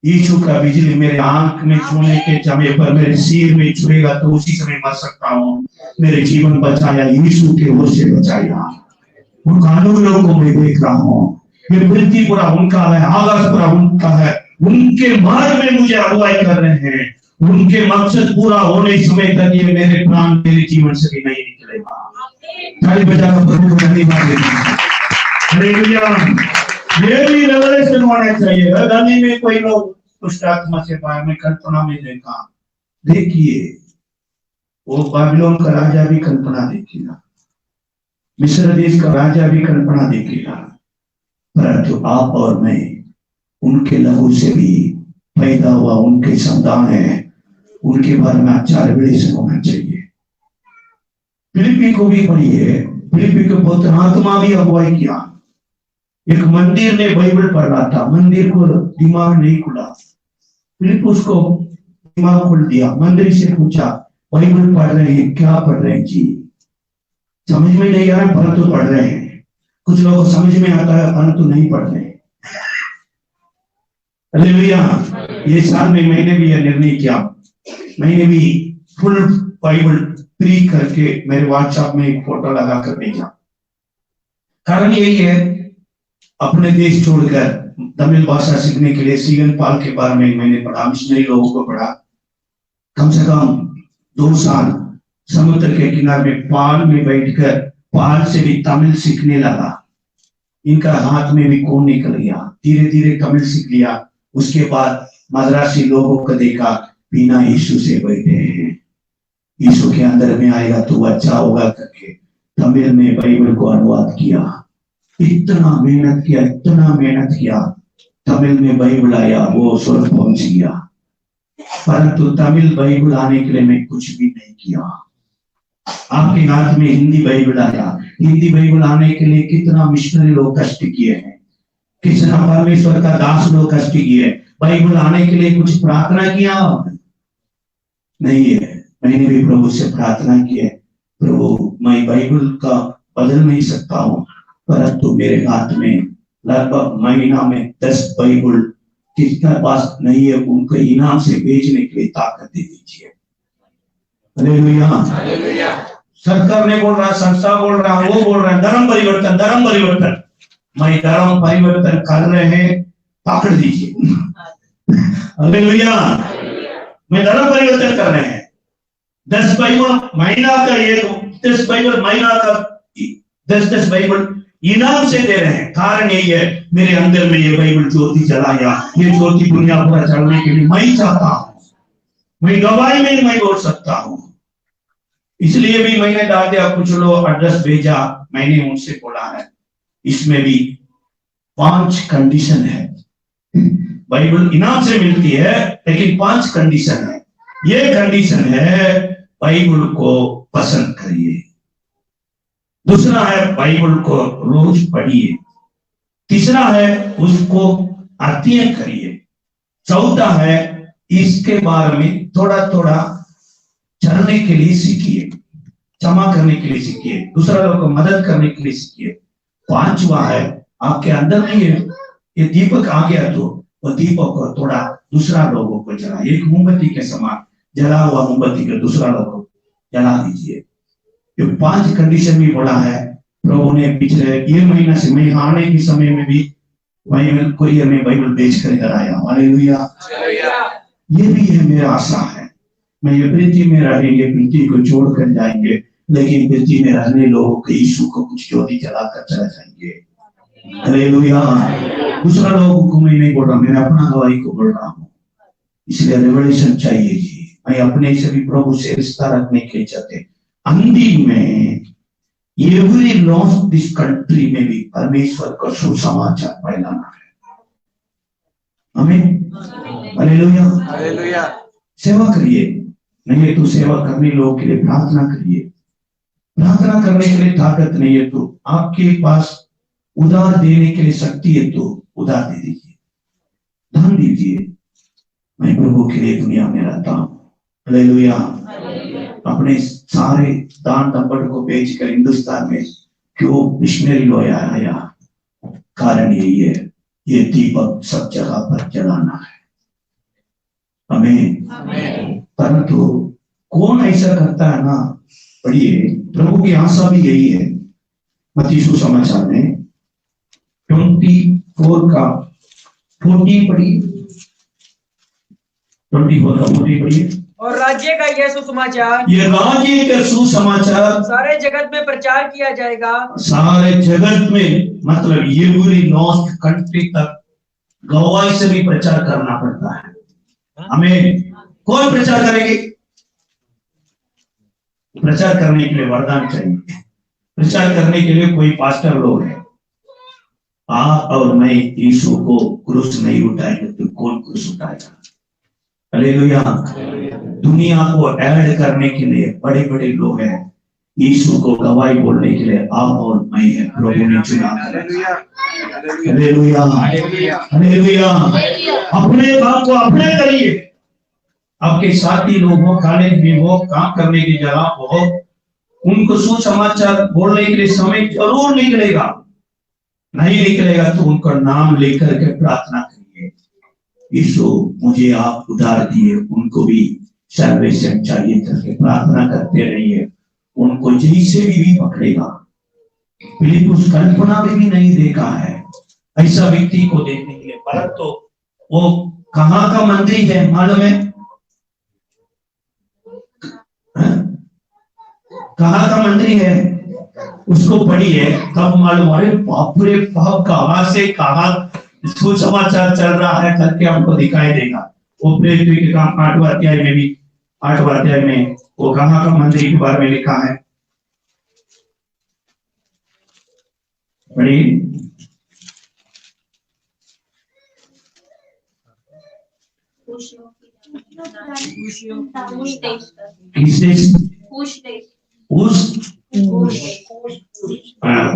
यीशु का बिजली मेरे आंख में छूने के समय पर मेरे सिर में छुएगा तो उसी समय मर सकता हूँ। मेरे जीवन बचाया यीशु के ओर से बचाया। उन कानूनों को मैं देख रहा हूँ, ये मृत्यु पूरा उनका है, आकाश पूरा उनका है। उनके मार्ग में मुझे अगुवाई कर रहे हैं। उनके मकसद पूरा होने समय तक ये मेरे प्राण मेरे जीवन से भी नहीं निकलेगा। ताली बजाकर प्रभु को धन्यवाद देते। ये भी रेवलेशन होना चाहिए। राजधानी में कोई लोग दुष्ट आत्मा से पाया, मैं कल्पना में देखा। देखिए वो बाबिलोन का राजा भी कल्पना देखेगा, मिस्र देश का राजा भी कल्पना देखेगा, परंतु आप और मैं उनके लहू से भी पैदा हुआ, उनके संतान है, उनके बारे में अच्छा रेवलेशन होना चाहिए। फिलिपी को भी पढ़िए, फिलिपी को बहुत आत्मा भी अगुवाई किया। एक मंदिर में बाइबल पढ़ रहा था, मंदिर को दिमाग नहीं खुला, फिलिपुस को दिमाग खोल दिया। मंदिर से पूछा, बाइबल पढ़ रहे हैं, क्या पढ़ रहे हैं जी? समझ में नहीं आ रहा परंतु पढ़ रहे हैं। कुछ लोगों को समझ में आता है परंतु नहीं पढ़ रहे। हालेलुया। ये साल में मैंने भी यह निर्णय किया, मैंने भी फुल बाइबल प्री करके मेरे व्हाट्सएप में एक फोटो लगा कर भेजा। कारण यही है, अपने देश छोड़कर तमिल भाषा सीखने के लिए सीगन पाल के बारे में मैंने पढ़ा, मिशनरी लोगों को पढ़ा। कम से कम 2 साल समुद्र के किनारे में पाल में बैठकर पाल से भी तमिल सीखने लगा। इनका हाथ में भी कोन निकल गया, धीरे धीरे तमिल सीख लिया। उसके बाद मद्रासी लोगों को देखा, बिना यीशु से बैठे हैं, यीशु के अंदर में आएगा तो अच्छा होगा करके तमिल में बाइबल को अनुवाद किया। इतना मेहनत किया, इतना मेहनत किया, तमिल में बाइबल आया, वो स्वर्ग पहुंच गया। परंतु तमिल बाइबल आने के लिए मैं कुछ भी नहीं किया। आपके हाथ में हिंदी बाइबल आया, हिंदी बाइबल आने के लिए कितना मिशनरी लोग कष्ट किए हैं, कितना परमेश्वर का दास लोग कष्ट किए। बाइबल आने के लिए कुछ प्रार्थना किया नहीं है। मैंने भी प्रभु से प्रार्थना की है, प्रभु मैं बाइबल का बदल नहीं सकता हूँ, परंतु मेरे हाथ में लगभग महीना में 10 बाइबल किसके पास नहीं है उनको इनाम से बेचने के लिए ताकत दे दीजिए। हालेलुया। सरकार ने बोल रहा, संस्था बोल रहा, वो बोल रहा है धर्म परिवर्तन, धर्म परिवर्तन। मैं धर्म परिवर्तन कर रहे हैं, पकड़ दीजिए। हालेलुया। मैं धर्म परिवर्तन कर रहे हैं। 10 बाइबल महीना का, ये 10 बाइबल महीना का 10 बाइबल इनाम से दे रहे हैं। कारण यही है, मेरे अंदर में ये बाइबल ज्योति जलाया, ये ज्योति दुनिया पूरा चलने के लिए मैं चाहता हूं। मैं गवाही में मैं बोल सकता हूं। इसलिए भी मैंने डाल दिया, कुछ लोग एड्रेस भेजा, मैंने उनसे बोला है इसमें भी 5 कंडीशन है। बाइबल इनाम से मिलती है लेकिन 5 कंडीशन है। ये कंडीशन है बाइबल को पसंद करिए, दूसरा है बाइबल को रोज पढ़िए, तीसरा है उसको अध्ययन करिए, चौथा है इसके बारे में थोड़ा थोड़ा चलने के लिए सीखिए, क्षमा करने के लिए सीखिए, दूसरा लोगों को मदद करने के लिए सीखिए। 5वां है आपके अंदर में ये दीपक आ गया तो वो दीपक को थोड़ा दूसरा लोगों को जला, एक मोमबत्ती के समान जला हुआ मोमबत्ती को दूसरा लोगों को जला दीजिए। ये 5 कंडीशन भी बोला है प्रभु ने। पिछले ये महीना से मैं आने के समय में भी मैं कोरियर में बाइबल भेज कर इधर आया। हालेलुया। ये भी है मेरा आशा है, मैं ये पृथ्वी में रहेंगे, पृथ्वी को छोड़ कर जाएंगे, लेकिन पृथ्वी में रहने लोगों को यीशु को कुछ ज्योति जलाकर चला जाएंगे। हालेलुया। दूसरा लोगों को मैं नहीं बोल रहा, मैं अपना गवाही को बोल रहा हूँ। इसलिए रेवलेशन चाहिए जी। मैं अपने से भी प्रभु से रिश्ता रखने के चाहते, अंतिम में एवरी लॉस्ट दिस कंट्री में भी परमेश्वर का सुसमाचार फैलाना है। आमीन। हालेलुया। हालेलुया। सेवा करिए, नहीं तो सेवा करने लोगों के लिए प्रार्थना करिए। प्रार्थना करने के लिए ताकत नहीं है तो आपके पास उधार देने के लिए शक्ति है तो उधार दे दीजिए, दान दीजिए। मैं प्रभु के लिए दुनिया में रहता हूँ। हालेलुया। अपने सारे दान दंपट को बेचकर हिंदुस्तान में क्यों मिशनरी लोया आया, कारण यही है, ये दीपक सब जगह पर जलाना है। आमीन। परंतु कौन ऐसा करता है ना, पढ़िए प्रभु की आशा भी यही है। मत्ती सुसमाचार में 24 का 40 पढ़िए, 24 का 40 पढ़िए। और राज्य का यह सुसमाचार, ये राज्य का सुसमाचार सारे जगत में प्रचार किया जाएगा। सारे जगत में मतलब ये पूरी लॉस्ट कंट्री तक गवाही से भी प्रचार करना पड़ता है। हमें कौन प्रचार करेंगे? प्रचार करने के लिए वरदान चाहिए, प्रचार करने के लिए कोई पास्टर लोग है। आप और मैं यीशु को क्रूस नहीं उठाएंगे तो कौन क्रूस उठाएगा? हालेलुया। दुनिया को ऐड करने के लिए बड़े बड़े लोग हैं, यीशु को गवाही बोलने के लिए आप और मैं है, प्रभु ने चुना। हालेलुया। हालेलुया। अपने काम को अपने करिए, आपके साथी लोग हो, कॉलेज में हो, काम करने की जगह हो, उनको सुसमाचार बोलने के लिए समय जरूर निकलेगा। नहीं निकलेगा तो उनका नाम लेकर के प्रार्थना करिए, यीशु मुझे आप उधार दिए, उनको भी सैल्वेशन चाहिए करके प्रार्थना करते रहिए। उनको जैसे भी पकड़ेगा। फिलिप्पुस कल्पना में भी नहीं देखा है ऐसा व्यक्ति को देखने के लिए, परंतु वो कहाँ का मंत्री है मालूम है? कहाँ का मंत्री है उसको पढ़िए तब मालूम। अरे बाप रे बाप, कहाँ से कहाँ सुसमाचार चल रहा है करके हमको दिखाई देगा। वो पृथ्वी के काम 8वां अध्याय में भी, 8वां अध्याय में वो कहाँ का मंत्री के बारे में लिखा है, पढ़िए।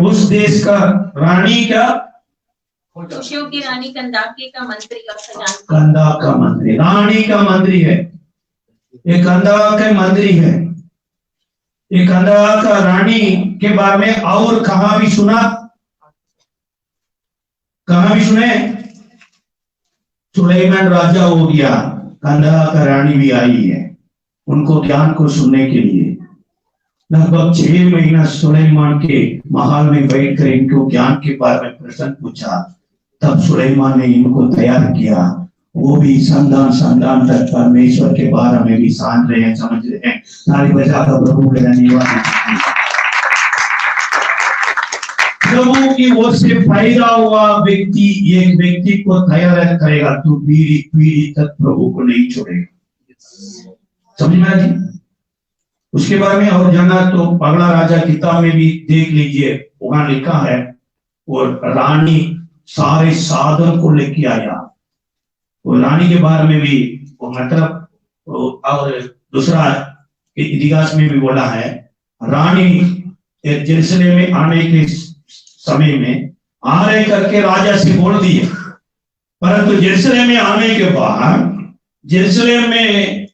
उस देश का रानी का, खुशियों की रानी कंदाके का मंत्री और खजांची। कंदा का मंत्री, रानी का मंत्री है, ये कंदा का मंत्री है। ये कंदा का रानी के बारे में और कहाँ भी सुना, कहाँ भी सुने? सुलेमान राजा हो गया, कंदा का रानी भी आई है उनको ज्ञान को सुनने के लिए। लगभग 6 महीना सुलेमान के महल में बैठकर इनको ज्ञान के बारे में प्रश्न पूछा, तब सुलेमान ने इनको तैयार किया। वो भी संतान तक परमेश्वर के बारे में भी जान रहे हैं, समझ रहे हैं। ताली बजाकर प्रभु के धन्यवाद। प्रभु की ओर से पैदा हुआ व्यक्ति एक व्यक्ति को तैयार करेगा तो पीढ़ी पीढ़ी तक प्रभु को नहीं छोड़ेगा। समझ में आया जी? उसके बारे में और जानना तो पगला राजा किताब में भी देख लीजिए, वहां लिखा है और रानी सारे साधन को लेके आया। और रानी के बारे में भी वो मतलब और दूसरा इतिहास में भी बोला है, रानी जेरूसलम में आने के समय में आ रहे करके राजा से बोल दिए, परंतु जेरूसलम में आने के बाद जेरूसलम में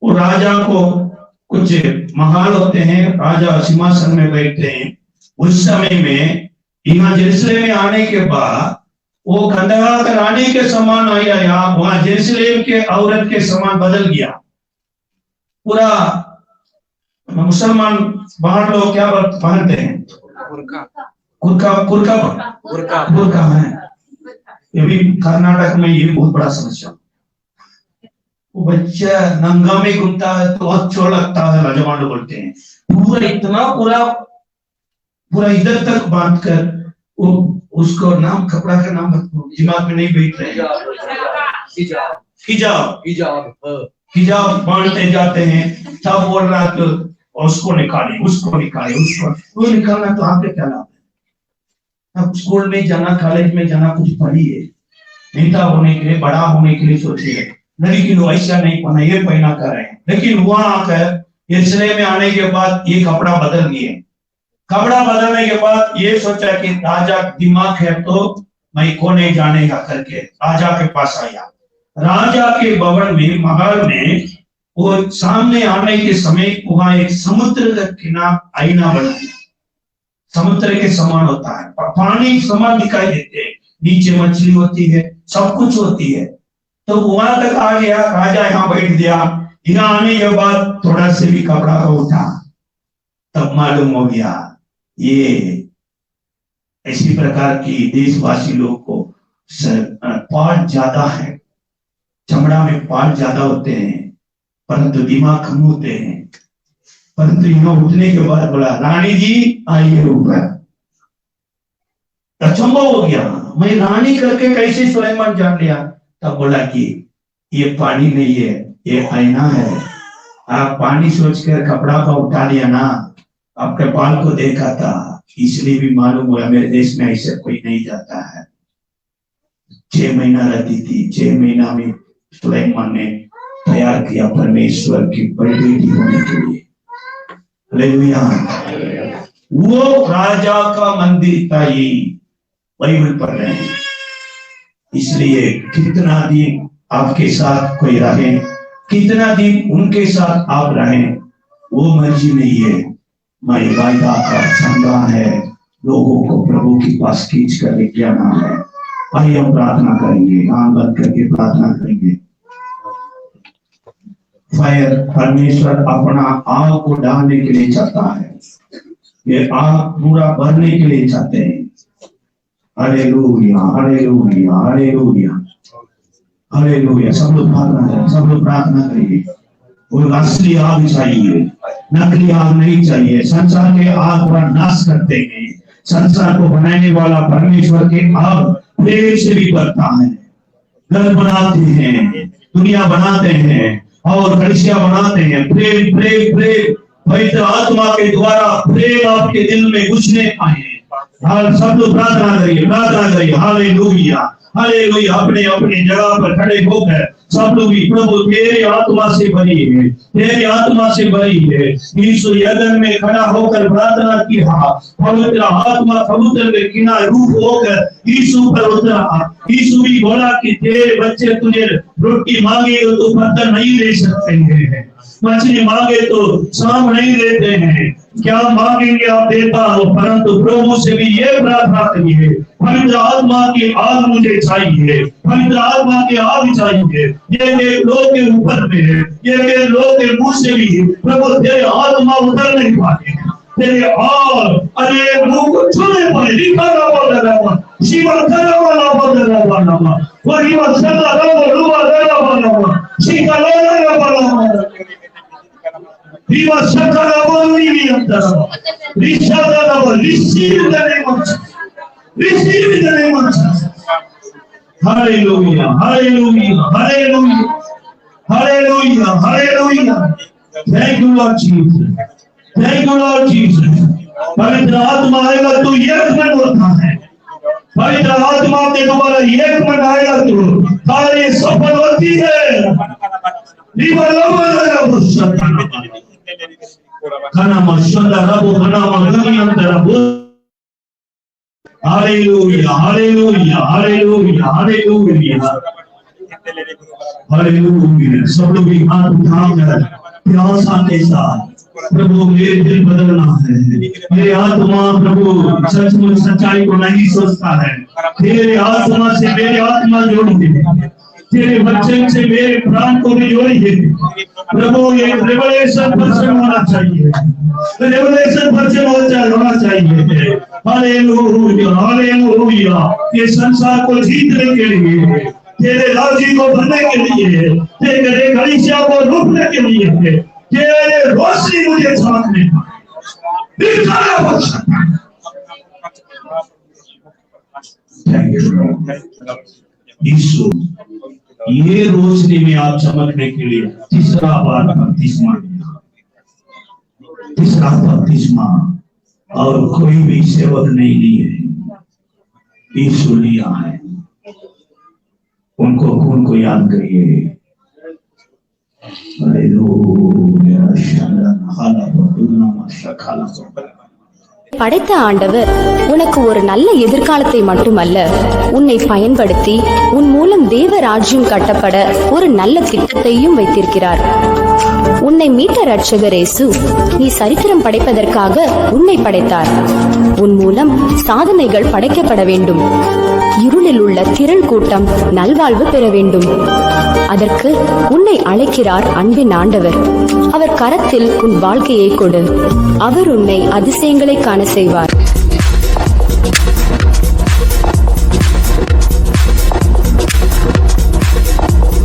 वो राजा को कुछ महल होते हैं, राजा सिंहासन में बैठते हैं। उस समय में यहाँ जेरूसलम में आने के बाद वो कंदहार रानी के समान आया, वहां जेरूसलम के औरत के समान बदल गया। पूरा मुसलमान बाहर लोग क्या पहनते हैं? कुर्का है। ये भी कर्नाटक में ये बहुत बड़ा समस्या। वो बच्चा नंगा में घूमता है तो अच्छा लगता है, नौजवान लोग बोलते हैं। पूरा इतना पूरा इधर तक बांध कर वो उसको नाम कपड़ा का नाम दिमाग में नहीं बैठ रहे, हिजाब बांधते जाते हैं। सब बोल रहा तो उसको निकाले, उसको निकाले, उसको निकालना तो आपके क्या लाभ है? अब स्कूल में जाना, कॉलेज में जाना, कुछ पढ़िए, नेता होने के लिए, बड़ा होने के लिए सोचिए, लेकिन वो ऐसा नहीं पहना, ये पहना कर रहे हैं। लेकिन वहां आकर यरूशलेम में आने के बाद ये कपड़ा बदल गए। कपड़ा बदलने के बाद ये सोचा कि राजा दिमाग है तो मैं को नहीं जानेगा करके राजा के पास आया। राजा के भवन में, महल में वो सामने आने के समय वहां एक समुद्र का किनारा आईना बनाया, समुद्र के समान होता है, पानी समान दिखाई देते हैं, नीचे मछली होती है, सब कुछ होती है। तो वहां तक आ गया, राजा यहाँ बैठ गया। यहाँ आने के बाद थोड़ा से भी कपड़ा का उठा, तब मालूम हो गया ये इसी प्रकार की देशवासी लोग को पार्ट ज्यादा है, चमड़ा में पार्ट ज्यादा होते हैं परंतु दिमाग कम होते हैं। परंतु यहाँ उठने के बाद बोला, रानी जी आइए ऊपर। अचंभा हो गया, मैं रानी करके कैसे सुलेमान जान लिया? तब बोला कि ये पानी नहीं है, ये आईना है। आप पानी सोचकर कपड़ा का उठा लिया ना, आपके बाल को देखा था, इसलिए भी मालूम हुआ मेरे देश में ऐसे कोई नहीं जाता है। 6 महीना रहती थी, 6 महीना में सुलेमान ने तैयार किया परमेश्वर की बड़ी बेटी होने के लिए। हालेलुया। वो राजा का मंदिर था, ये बाइबल पढ़ रहे हैं। इसलिए कितना दिन आपके साथ कोई रहे, कितना दिन उनके साथ आप रहें, वो मर्जी नहीं है। हमारी वायदा का संग्रह है, लोगों को प्रभु के पास खींच कर लेके आना है। आइए हम प्रार्थना करेंगे, आंख बंद करके प्रार्थना करेंगे। फायर परमेश्वर अपना आग को डालने के लिए चाहता है, ये आग पूरा भरने के लिए चाहते हैं। Hallelujah, hallelujah, hallelujah, hallelujah. सब लोग प्रार्थना करें, सब लोग प्रार्थना करिए। वो असली आग चाहिए, नकली आग नहीं चाहिए। संसार के आग का नाश करते हैं, संसार को बनाने वाला परमेश्वर के आग प्रेम से भी बढ़ता है। घर बनाते हैं, दुनिया बनाते हैं और कलिसिया बनाते हैं। प्रेम प्रेम प्रेम पवित्र आत्मा के द्वारा प्रेम आपके दिल में घुसने आए। सब लोग प्रार्थना करिए, प्रार्थना करिए। Hallelujah, hallelujah. अपने अपनी जगह पर खड़े होकर सब लोग प्रभु तेरे आत्मा से भरी है, तेरे आत्मा से भरी है। यीशु यदन में खड़ा होकर प्रार्थना की, पवित्र आत्मा समुद्र के किनारे रूप होकर यीशु पर उतरा। यीशु भी बोला कि तेरे बच्चे तुझे रोटी मांगे तो पत्थर नहीं दे सकते हैं, मछली मांगे तो सांप नहीं देते हैं, क्या मांगेंगे आप देता हो। परंतु प्रभु से भी ये प्रार्थना करिए, पवित्र आत्मा की आग मुझे चाहिए, पवित्र आत्मा की आग चाहिए। ये मेरे लोग के ऊपर में है, ये मेरे लोग के मुंह से भी प्रभु तेरे आत्मा उतर नहीं पाते हैं। तेरे और अरे मुंह को छूने पर लिखा रहा जीवन करा वाला बदला वाला वही वसला रहा रुआ रहा वाला सीखा रहा वाला Viva Sakaraboni Antara. Receive the name of Jesus. Receive the name of Jesus. Hallelujah. Hallelujah. Hallelujah. Hallelujah, hallelujah. Thank you Lord Jesus, thank you Lord Jesus. पवित्र आत्मा आएगा तो एक मिनट होता है, पवित्र आत्मा के द्वारा एक मिनट आएगा तो कार्य सफल होती है। Hallelujah, hallelujah, hallelujah, hallelujah, hallelujah. सब लोग हाथ उठाकर प्यासा के साथ, प्रभु मेरे दिल बदलना है, मेरे आत्मा प्रभु सचमुच सच्चाई को नहीं सोचता है, तेरे आत्मा से मेरे आत्मा जोड़ी है, तेरे वचन से मेरे प्राण को भी जोड़ी है प्रभु। एक रेवलेशन पर्सन होना चाहिए, रेवलेशन पर्सन होना चाहिए। Hallelujah, hallelujah. ये संसार को जीतने के लिए, तेरे राज्य को बनने के लिए, तेरे कलीसिया को रोकने के लिए, तेरे रोशनी मुझे झांकने यीशु, ये रोशनी में आप चमकने के लिए तीसरा बार बपतिस्मा लिया, तीसरा बपतिस्मा, और कोई भी सेवक नहीं लिए, यीशु लिया है। उनको याद करिए। படைத்த ஆண்டவர் உனக்கு ஒரு நல்ல எதிர்காலத்தை மட்டுமல்ல, உன்னை பயன்படுத்தி உன் மூலம் தேவ ராஜ்யம் கட்டப்பட ஒரு நல்ல திட்டத்தையும் வைத்திருக்கிறார். உன்னை மீட்ட ரட்சகர் இயேசு நீ சரித்திரம் படைப்பதற்காக உன்னை படைத்தார். உன் மூலம் சாதனைகள் படைக்கப்பட வேண்டும். இருளில் உள்ள திரள் கூட்டம் நல்வாழ்வு பெற வேண்டும். அதற்கு உன்னை அழைக்கிறார் அன்பின் ஆண்டவர். அவர் கரத்தில் உன் வாழ்க்கையை கொடு. அவர் உன்னை அதிசயங்களை காண செய்வார்.